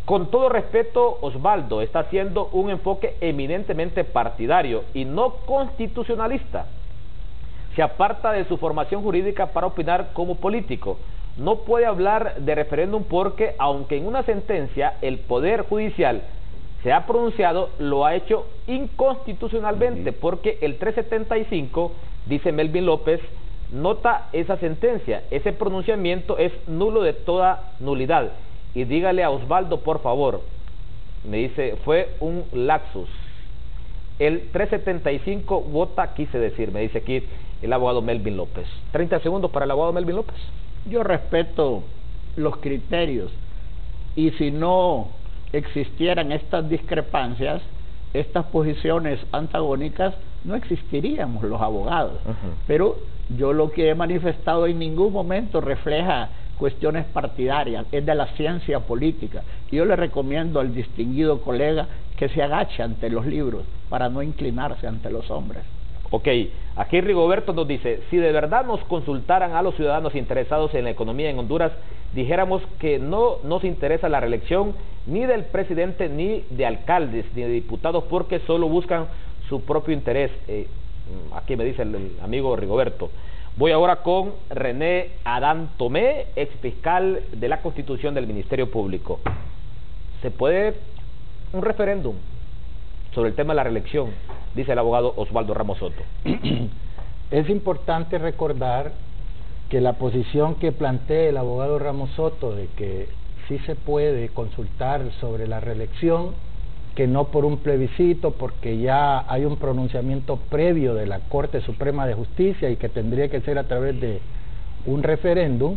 Speaker 1: Con todo respeto, Osvaldo está haciendo un enfoque eminentemente partidario y no constitucionalista. Se aparta de su formación jurídica para opinar como político. No puede hablar de referéndum porque, aunque en una sentencia el Poder Judicial se ha pronunciado, lo ha hecho inconstitucionalmente, porque el 375, dice Melvin López, nota esa sentencia. Ese pronunciamiento es nulo de toda nulidad. Y dígale a Osvaldo, por favor, me dice, fue un lapsus. El 375 vota, quise decir, me dice aquí el abogado Melvin López. 30 segundos para el abogado Melvin López.
Speaker 4: Yo respeto los criterios y si no existieran estas discrepancias, estas posiciones antagónicas, no existiríamos los abogados. Pero yo lo que he manifestado en ningún momento refleja cuestiones partidarias, es de la ciencia política. Y yo le recomiendo al distinguido colega que se agache ante los libros para no inclinarse ante los hombres.
Speaker 1: Ok, aquí Rigoberto nos dice, si de verdad nos consultaran a los ciudadanos interesados en la economía en Honduras, dijéramos que no nos interesa la reelección ni del presidente, ni de alcaldes, ni de diputados, porque solo buscan su propio interés. Aquí me dice el amigo Rigoberto. Voy ahora con René Adán Tomé, ex fiscal de la Constitución del Ministerio Público. ¿Se puede un referéndum sobre el tema de la reelección? Dice el abogado Osvaldo Ramos Soto.
Speaker 3: Es importante recordar que la posición que plantea el abogado Ramos Soto de que sí se puede consultar sobre la reelección, que no por un plebiscito, porque ya hay un pronunciamiento previo de la Corte Suprema de Justicia y que tendría que ser a través de un referéndum,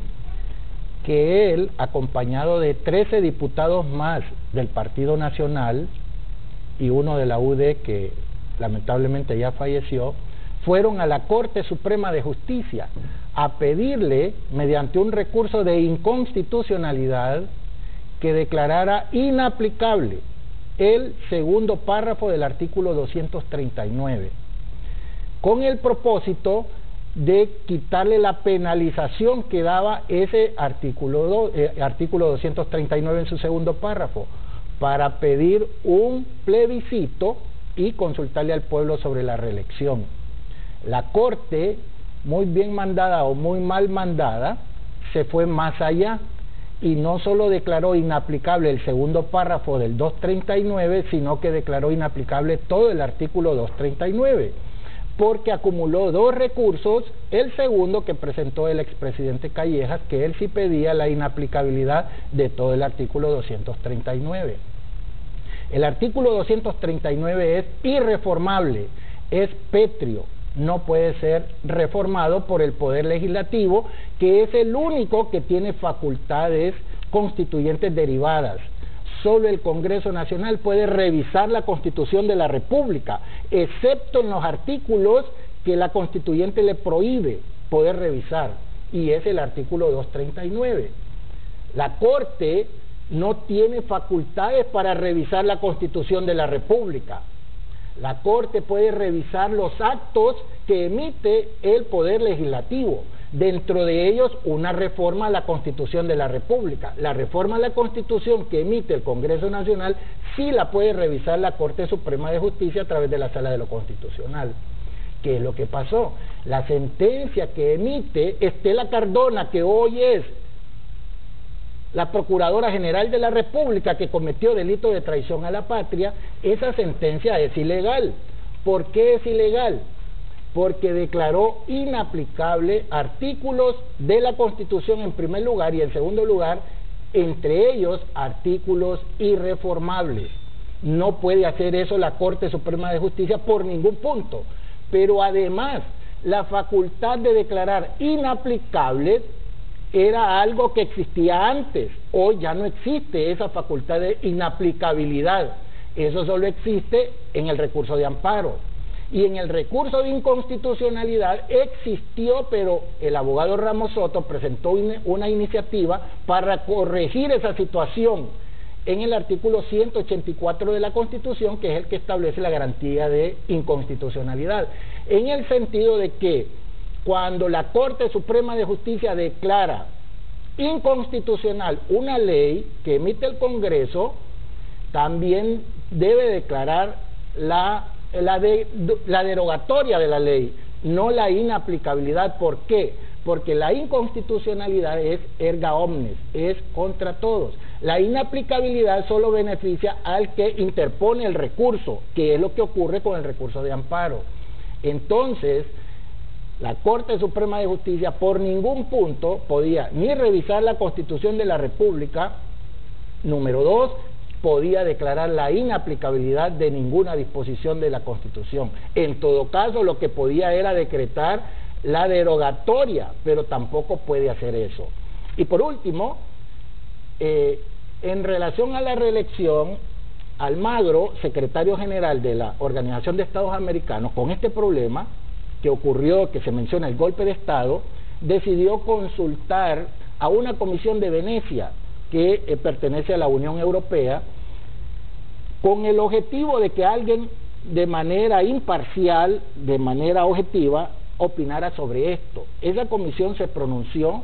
Speaker 3: que él, acompañado de 13 diputados más del Partido Nacional y uno de la UD que lamentablemente ya falleció, fueron a la Corte Suprema de Justicia a pedirle, mediante un recurso de inconstitucionalidad, que declarara inaplicable el segundo párrafo del artículo 239, con el propósito de quitarle la penalización que daba ese artículo 239 en su segundo párrafo, para pedir un plebiscito y consultarle al pueblo sobre la reelección. La Corte, muy bien mandada o muy mal mandada, se fue más allá y no solo declaró inaplicable el segundo párrafo del 239, sino que declaró inaplicable todo el artículo 239, porque acumuló dos recursos, el segundo que presentó el expresidente Callejas, que él sí pedía la inaplicabilidad de todo el artículo 239. El artículo 239 es irreformable, es pétreo, no puede ser reformado por el Poder Legislativo, que es el único que tiene facultades constituyentes derivadas. Solo el Congreso Nacional puede revisar la Constitución de la República, excepto en los artículos que la constituyente le prohíbe poder revisar, y es el artículo 239. La Corte no tiene facultades para revisar la Constitución de la República. La Corte puede revisar los actos que emite el Poder Legislativo, dentro de ellos una reforma a la Constitución de la República. La reforma a la Constitución que emite el Congreso Nacional sí la puede revisar la Corte Suprema de Justicia a través de la Sala de lo Constitucional. ¿Qué es lo que pasó? La sentencia que emite Estela Cardona, que hoy es la Procuradora General de la República, que cometió delito de traición a la patria, esa sentencia es ilegal. ¿Por qué es ilegal? Porque declaró inaplicable artículos de la Constitución en primer lugar, y en segundo lugar, entre ellos artículos irreformables. No puede hacer eso la Corte Suprema de Justicia por ningún punto. Pero además, la facultad de declarar inaplicables era algo que existía antes. Hoy ya no existe esa facultad de inaplicabilidad. Eso solo existe en el recurso de amparo. Y en el recurso de inconstitucionalidad existió, pero el abogado Ramos Soto presentó una iniciativa para corregir esa situación en el artículo 184 de la Constitución, que es el que establece la garantía de inconstitucionalidad, en el sentido de que cuando la Corte Suprema de Justicia declara inconstitucional una ley que emite el Congreso, también debe declarar la derogatoria de la ley, no la inaplicabilidad. ¿Por qué? Porque la inconstitucionalidad es erga omnes, es contra todos. La inaplicabilidad solo beneficia al que interpone el recurso, que es lo que ocurre con el recurso de amparo. Entonces, la Corte Suprema de Justicia por ningún punto podía ni revisar la Constitución de la República, número 2, podía declarar la inaplicabilidad de ninguna disposición de la Constitución. En todo caso, lo que podía era decretar la derogatoria, pero tampoco puede hacer eso. Y por último, en relación a la reelección, Almagro, secretario general de la Organización de Estados Americanos, con este problema que ocurrió, que se menciona el golpe de Estado, decidió consultar a una comisión de Venecia que pertenece a la Unión Europea, con el objetivo de que alguien de manera imparcial, de manera objetiva, opinara sobre esto. Esa comisión se pronunció.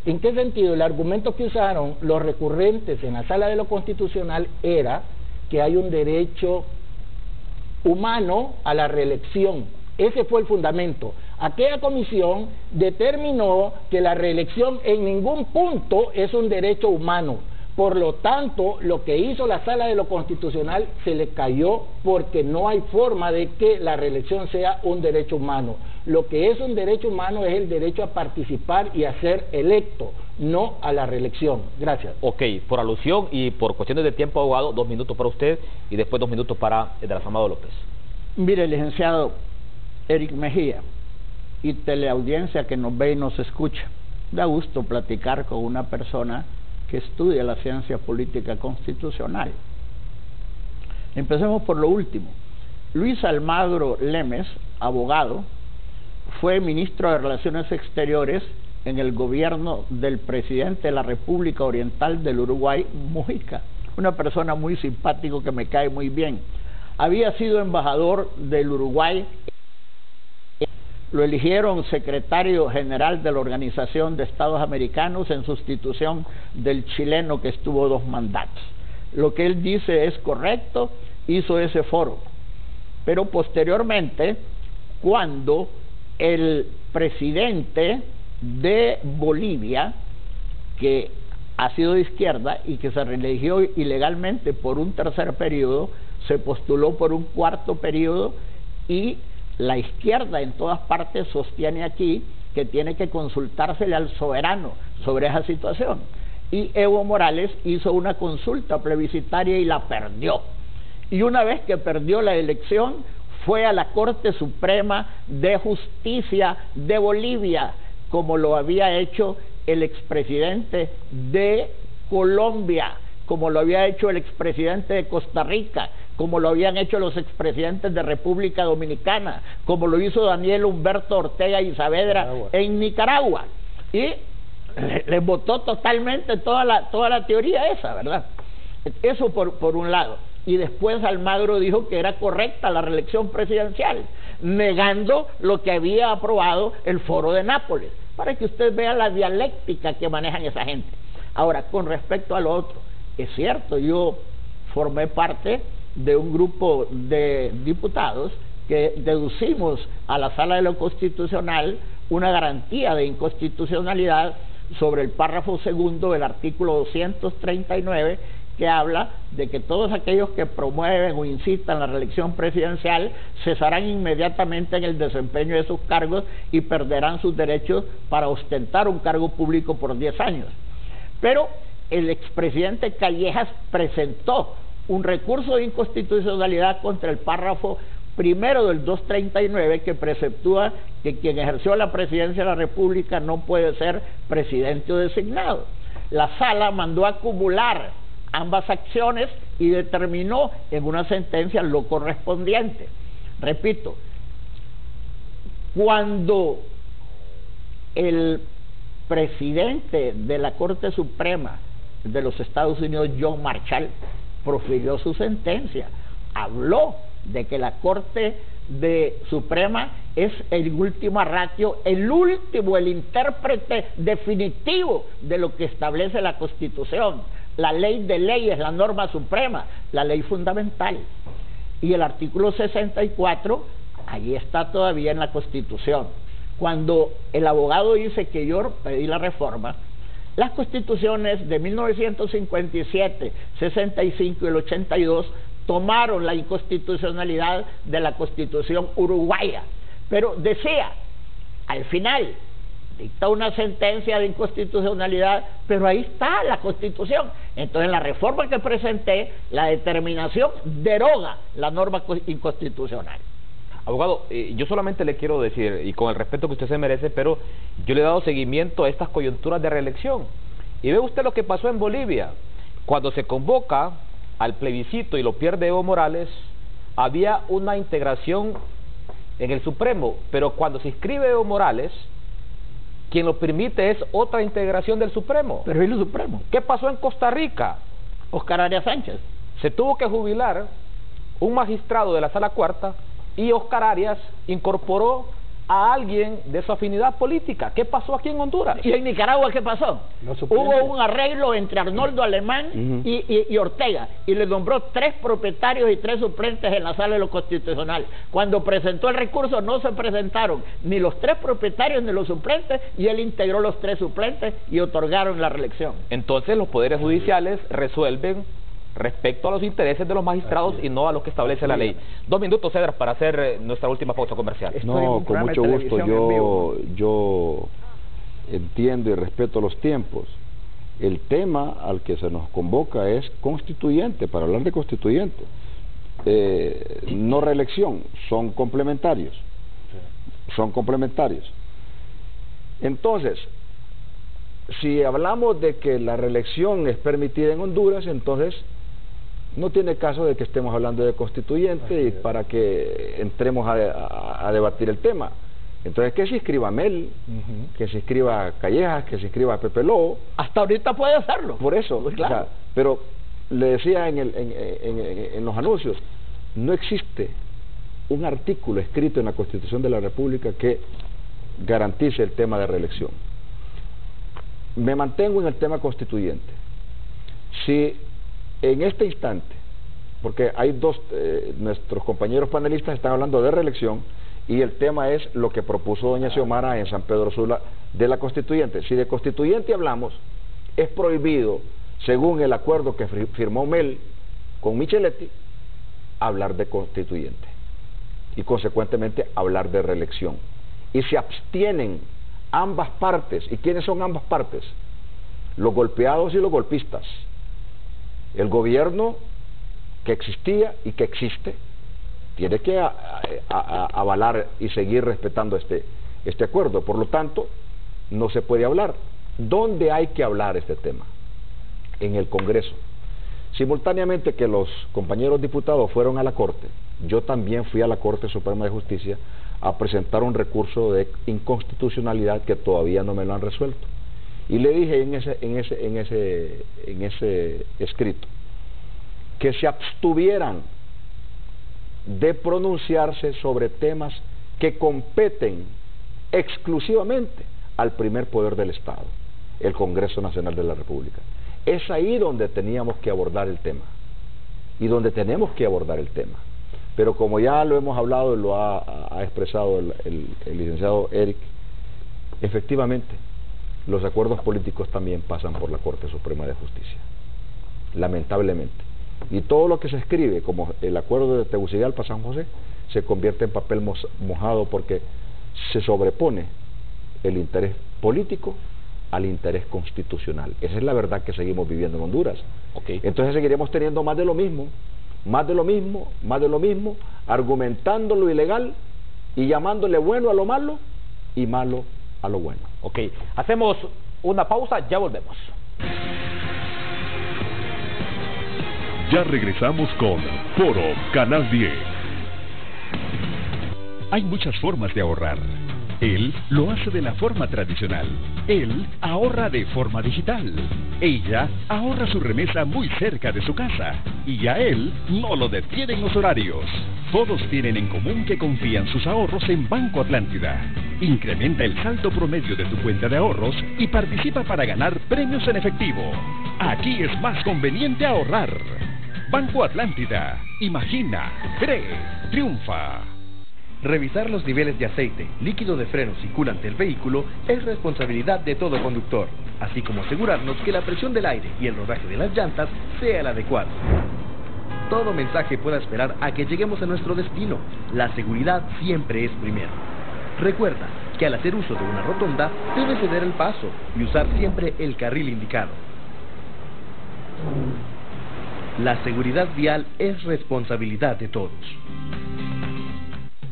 Speaker 3: ¿En qué sentido? El argumento que usaron los recurrentes en la Sala de lo Constitucional era que hay un derecho humano a la reelección. Ese fue el fundamento. Aquella comisión determinó que la reelección en ningún punto es un derecho humano. Por lo tanto, lo que hizo la Sala de lo Constitucional se le cayó, porque no hay forma de que la reelección sea un derecho humano. Lo que es un derecho humano es el derecho a participar y a ser electo, no a la reelección. Gracias.
Speaker 1: Ok, por alusión y por cuestiones de tiempo, abogado, 2 minutos para usted y después 2 minutos para el Amado López.
Speaker 4: Mire, licenciado Eric Mejía y teleaudiencia que nos ve y nos escucha, da gusto platicar con una persona que estudia la ciencia política constitucional. Empecemos por lo último. Luis Almagro Lemes, abogado, fue ministro de Relaciones Exteriores en el gobierno del presidente de la República Oriental del Uruguay, Mujica, una persona muy simpático que me cae muy bien. Había sido embajador del Uruguay, lo eligieron secretario general de la Organización de Estados Americanos en sustitución del chileno que estuvo 2 mandatos. Lo que él dice es correcto, hizo ese foro. Pero posteriormente, cuando el presidente de Bolivia, que ha sido de izquierda y que se reeligió ilegalmente por un 3er periodo, se postuló por un 4º periodo, y la izquierda en todas partes sostiene aquí que tiene que consultársele al soberano sobre esa situación. Y Evo Morales hizo una consulta plebiscitaria y la perdió. Y una vez que perdió la elección, fue a la Corte Suprema de Justicia de Bolivia, como lo había hecho el expresidente de Colombia, como lo había hecho el expresidente de Costa Rica, como lo habían hecho los expresidentes de República Dominicana, como lo hizo Daniel Humberto Ortega y Saavedra en Nicaragua, y les votó totalmente toda la teoría esa, ¿verdad? Eso por un lado. Y después Almagro dijo que era correcta la reelección presidencial, negando lo que había aprobado el Foro de Nápoles, para que usted vea la dialéctica que manejan esa gente. Ahora, con respecto a lo otro, es cierto, yo formé parte de un grupo de diputados que deducimos a la Sala de lo Constitucional una garantía de inconstitucionalidad sobre el párrafo segundo del artículo 239, que habla de que todos aquellos que promueven o incitan la reelección presidencial cesarán inmediatamente en el desempeño de sus cargos y perderán sus derechos para ostentar un cargo público por 10 años. Pero el expresidente Callejas presentó un recurso de inconstitucionalidad contra el párrafo primero del 239, que preceptúa que quien ejerció la presidencia de la República no puede ser presidente o designado. La Sala mandó a acumular ambas acciones y determinó en una sentencia lo correspondiente. Repito, cuando el presidente de la Corte Suprema de los Estados Unidos, John Marshall, profirió su sentencia, habló de que la Corte Suprema es el última ratio, el intérprete definitivo de lo que establece la Constitución. La ley de leyes, la norma suprema, la ley fundamental. Y el artículo 64, allí está todavía en la Constitución. Cuando el abogado dice que yo pedí la reforma, las constituciones de 1957, 65 y el 82 tomaron la inconstitucionalidad de la Constitución uruguaya. Pero decía, al final, dicta una sentencia de inconstitucionalidad, pero ahí está la Constitución. Entonces, en la reforma que presenté, la determinación deroga la norma inconstitucional.
Speaker 1: Abogado, yo solamente le quiero decir, y con el respeto que usted se merece, pero yo le he dado seguimiento a estas coyunturas de reelección. Y ve usted lo que pasó en Bolivia. Cuando se convoca al plebiscito y lo pierde Evo Morales, había una integración en el Supremo, pero cuando se inscribe Evo Morales, quien lo permite es otra integración del Supremo.
Speaker 4: Pero ¿y el Supremo?
Speaker 1: ¿Qué pasó en Costa Rica?
Speaker 4: Oscar Arias Sánchez.
Speaker 1: Se tuvo que jubilar un magistrado de la Sala Cuarta y Oscar Arias incorporó a alguien de su afinidad política. ¿Qué pasó aquí en Honduras?
Speaker 4: ¿Y en Nicaragua qué pasó? Hubo un arreglo entre Arnoldo Alemán y Ortega, y le nombró 3 propietarios y 3 suplentes en la Sala de lo Constitucional. Cuando presentó el recurso no se presentaron ni los 3 propietarios ni los suplentes, y él integró los 3 suplentes y otorgaron la reelección.
Speaker 1: Entonces los poderes judiciales resuelven respecto a los intereses de los magistrados y no a lo que establece la ley. 2 minutos, Cedras, para hacer nuestra última pausa comercial.
Speaker 2: No, con mucho gusto. Yo entiendo y respeto los tiempos. El tema al que se nos convoca es constituyente, para hablar de constituyente. No reelección, son complementarios. Son complementarios. Entonces, si hablamos de que la reelección es permitida en Honduras, entonces no tiene caso de que estemos hablando de constituyente y para que entremos a debatir el tema. Entonces, que se inscriba Mel, que se inscriba Callejas, que se inscriba Pepe Lobo.
Speaker 4: Hasta ahorita puede hacerlo.
Speaker 2: Por eso, pues claro. O sea, pero le decía en los anuncios, no existe un artículo escrito en la Constitución de la República que garantice el tema de reelección. Me mantengo en el tema constituyente. Si en este instante, porque hay nuestros compañeros panelistas están hablando de reelección y el tema es lo que propuso doña Xiomara en San Pedro Sula de la constituyente. Si de constituyente hablamos, es prohibido, según el acuerdo que firmó Mel con Micheletti, hablar de constituyente y consecuentemente hablar de reelección. Y se abstienen ambas partes. ¿Y quiénes son ambas partes? Los golpeados y los golpistas. El gobierno que existía y que existe tiene que avalar y seguir respetando este acuerdo. Por lo tanto, no se puede hablar. ¿Dónde hay que hablar este tema? En el Congreso. Simultáneamente que los compañeros diputados fueron a la Corte, yo también fui a la Corte Suprema de Justicia a presentar un recurso de inconstitucionalidad que todavía no me lo han resuelto. Y le dije en ese escrito que se abstuvieran de pronunciarse sobre temas que competen exclusivamente al primer poder del Estado, el Congreso Nacional de la República. Es ahí donde teníamos que abordar el tema y donde tenemos que abordar el tema. Pero como ya lo hemos hablado y lo ha expresado el licenciado Eric, efectivamente los acuerdos políticos también pasan por la Corte Suprema de Justicia, lamentablemente. Y todo lo que se escribe, como el acuerdo de Tegucigalpa-San José, se convierte en papel mojado porque se sobrepone el interés político al interés constitucional. Esa es la verdad que seguimos viviendo en Honduras. Entonces seguiremos teniendo más de lo mismo, más de lo mismo, más de lo mismo, argumentando lo ilegal y llamándole bueno a lo malo y malo a lo bueno.
Speaker 1: Ok, hacemos una pausa, ya volvemos.
Speaker 8: Ya regresamos con Foro Canal 10.
Speaker 11: Hay muchas formas de ahorrar. Él lo hace de la forma tradicional. Él ahorra de forma digital. Ella ahorra su remesa muy cerca de su casa. Y a él no lo detienen los horarios. Todos tienen en común que confían sus ahorros en Banco Atlántida. Incrementa el saldo promedio de tu cuenta de ahorros y participa para ganar premios en efectivo. Aquí es más conveniente ahorrar. Banco Atlántida. Imagina, cree, triunfa.
Speaker 9: Revisar los niveles de aceite, líquido de frenos y culante del vehículo es responsabilidad de todo conductor, así como asegurarnos que la presión del aire y el rodaje de las llantas sea el adecuado. Todo mensaje pueda esperar a que lleguemos a nuestro destino. La seguridad siempre es primero. Recuerda que al hacer uso de una rotonda, debes ceder el paso y usar siempre el carril indicado. La seguridad vial es responsabilidad de todos.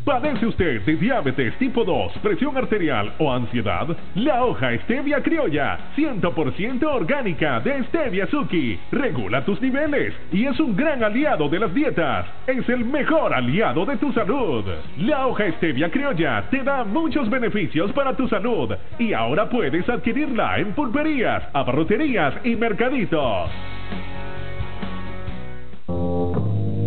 Speaker 8: ¿Padece usted de diabetes tipo 2, presión arterial o ansiedad? La hoja Stevia Criolla, 100% orgánica de Stevia Suki, regula tus niveles y es un gran aliado de las dietas. Es el mejor aliado de tu salud. La hoja Stevia Criolla te da muchos beneficios para tu salud y ahora puedes adquirirla en pulperías, abarroterías y mercaditos.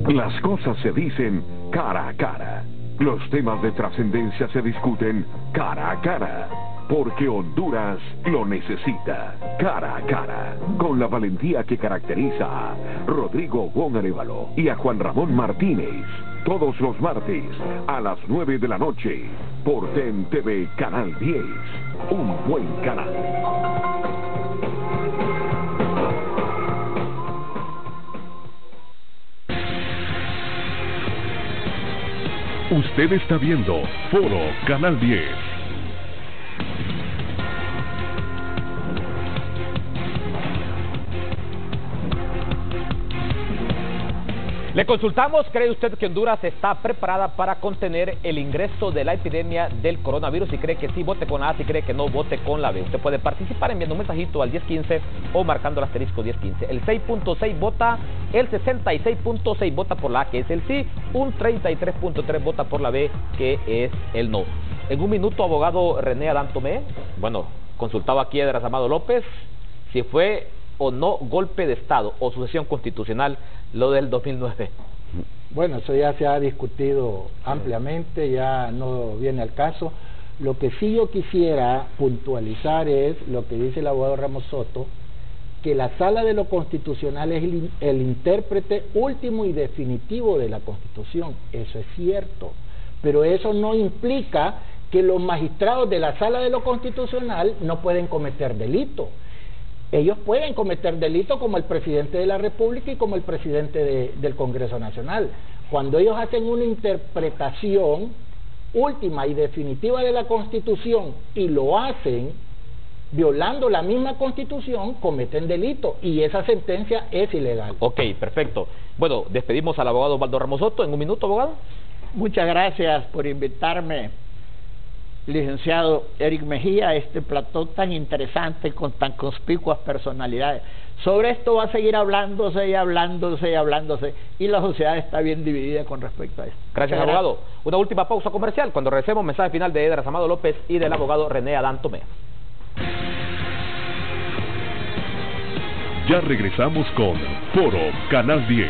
Speaker 14: Las cosas se dicen cara a cara. Los temas de trascendencia se discuten cara a cara, porque Honduras lo necesita. Cara a cara, con la valentía que caracteriza a Rodrigo Gon Arévalo y a Juan Ramón Martínez. Todos los martes a las 9 de la noche por TEN TV Canal 10. Un buen canal.
Speaker 8: Usted está viendo Foro Canal 10.
Speaker 1: Le consultamos, ¿cree usted que Honduras está preparada para contener el ingreso de la epidemia del coronavirus? Si cree que sí, vote con la A. Si cree que no, vote con la B. Usted puede participar enviando un mensajito al 1015 o marcando el asterisco 1015. El 6.6 vota, el 66.6 vota por la A, que es el sí, un 33.3 vota por la B, que es el no. En un minuto, abogado René Adán Tomé, bueno, consultaba aquí a Edras Amado López, si fue o no golpe de Estado o sucesión constitucional lo del 2009.
Speaker 3: Bueno, eso ya se ha discutido ampliamente, ya no viene al caso. Lo que sí yo quisiera puntualizar es lo que dice el abogado Ramos Soto, que la Sala de lo Constitucional es el intérprete último y definitivo de la Constitución. Eso es cierto, pero eso no implica que los magistrados de la Sala de lo Constitucional no pueden cometer delito. Ellos pueden cometer delito como el presidente de la República y como el presidente del Congreso Nacional. Cuando ellos hacen una interpretación última y definitiva de la Constitución y lo hacen violando la misma Constitución, cometen delito y esa sentencia es ilegal.
Speaker 1: Ok, perfecto. Bueno, despedimos al abogado Osvaldo Ramos Soto. En un minuto, abogado.
Speaker 4: Muchas gracias por invitarme licenciado Eric Mejía, este plató tan interesante con tan conspicuas personalidades. Sobre esto va a seguir hablándose y hablándose y hablándose, y la sociedad está bien dividida con respecto a esto.
Speaker 1: Gracias, abogado. Una última pausa comercial. Cuando regresemos, mensaje final de Edras Amado López y del abogado René Adán Tomé.
Speaker 8: Ya regresamos con Foro Canal 10.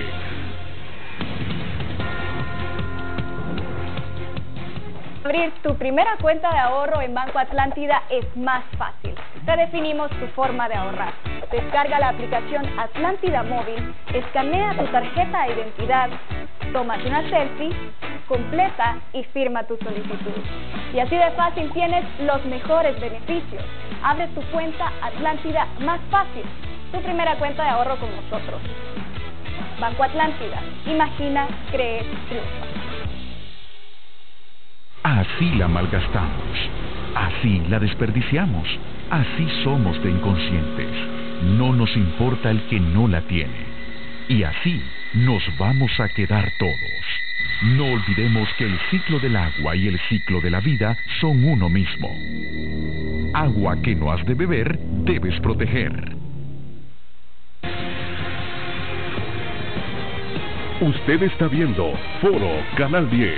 Speaker 16: Abrir tu primera cuenta de ahorro en Banco Atlántida es más fácil. Redefinimos tu forma de ahorrar. Descarga la aplicación Atlántida Móvil, escanea tu tarjeta de identidad, tómate una selfie, completa y firma tu solicitud. Y así de fácil tienes los mejores beneficios. Abre tu cuenta Atlántida más fácil. Tu primera cuenta de ahorro con nosotros. Banco Atlántida. Imagina, cree, triunfa.
Speaker 7: Así la malgastamos, así la desperdiciamos, así somos de inconscientes. No nos importa el que no la tiene. Y así nos vamos a quedar todos. No olvidemos que el ciclo del agua y el ciclo de la vida son uno mismo. Agua que no has de beber, debes proteger.
Speaker 8: Usted está viendo Foro Canal 10.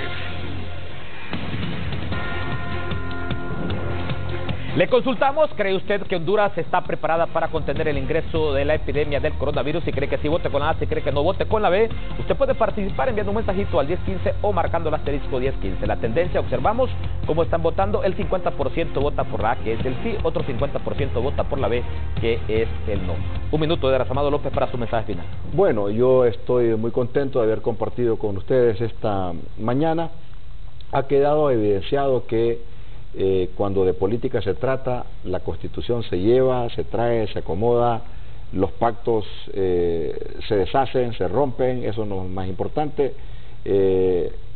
Speaker 1: Le consultamos, ¿cree usted que Honduras está preparada para contener el ingreso de la epidemia del coronavirus? Si cree que sí, vote con la A. Si cree que no, vote con la B. Usted puede participar enviando un mensajito al 1015 o marcando el asterisco 1015. La tendencia, observamos cómo están votando. El 50% vota por la A, que es el sí. Otro 50% vota por la B, que es el no. Un minuto de Edras Amado López para su mensaje final.
Speaker 2: Bueno, yo estoy muy contento de haber compartido con ustedes esta mañana. Ha quedado evidenciado que cuando de política se trata, la Constitución se lleva, se trae, se acomoda, los pactos se deshacen, se rompen, eso no es más importante,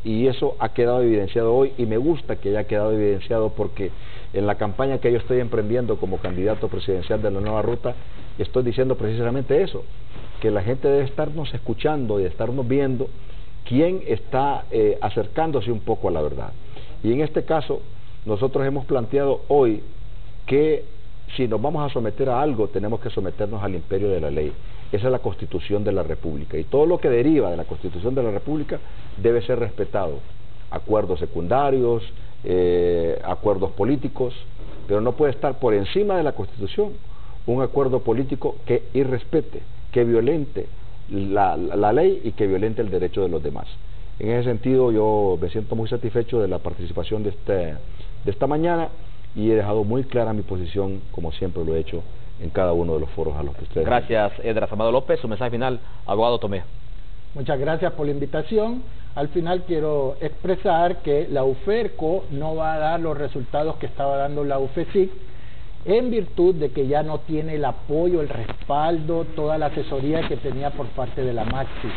Speaker 2: y eso ha quedado evidenciado hoy, y me gusta que haya quedado evidenciado porque en la campaña que yo estoy emprendiendo como candidato presidencial de la Nueva Ruta, estoy diciendo precisamente eso, que la gente debe estarnos escuchando y estarnos viendo quién está acercándose un poco a la verdad. Y en este caso, nosotros hemos planteado hoy que si nos vamos a someter a algo, tenemos que someternos al imperio de la ley. Esa es la Constitución de la República, y todo lo que deriva de la Constitución de la República debe ser respetado. Acuerdos secundarios, acuerdos políticos, pero no puede estar por encima de la Constitución un acuerdo político que irrespete, que violente la ley y que violente el derecho de los demás. En ese sentido, yo me siento muy satisfecho de la participación de esta mañana, y he dejado muy clara mi posición, como siempre lo he hecho en cada uno de los foros a los que ustedes...
Speaker 1: Gracias, Edras Amado López. Su mensaje final, abogado Tomé.
Speaker 3: Muchas gracias por la invitación. Al final quiero expresar que la UFERCO no va a dar los resultados que estaba dando la UFESIC, en virtud de que ya no tiene el apoyo, el respaldo, toda la asesoría que tenía por parte de la MAXI.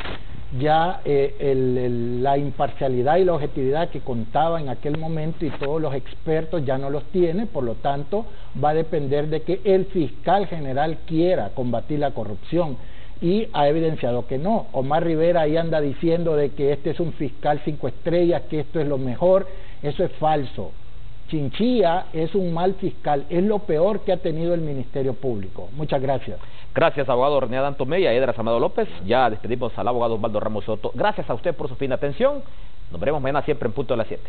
Speaker 3: Ya la imparcialidad y la objetividad que contaba en aquel momento y todos los expertos ya no los tiene, por lo tanto va a depender de que el fiscal general quiera combatir la corrupción, y ha evidenciado que no. Omar Rivera ahí anda diciendo de que este es un fiscal 5 estrellas, que esto es lo mejor. Eso es falso. Chinchilla es un mal fiscal, es lo peor que ha tenido el Ministerio Público. Muchas gracias.
Speaker 1: Gracias, abogado René Adán Tomé y a Edras Amado López. Ya despedimos al abogado Osvaldo Ramos Soto. Gracias a usted por su fina atención. Nos veremos mañana siempre en punto de las 7.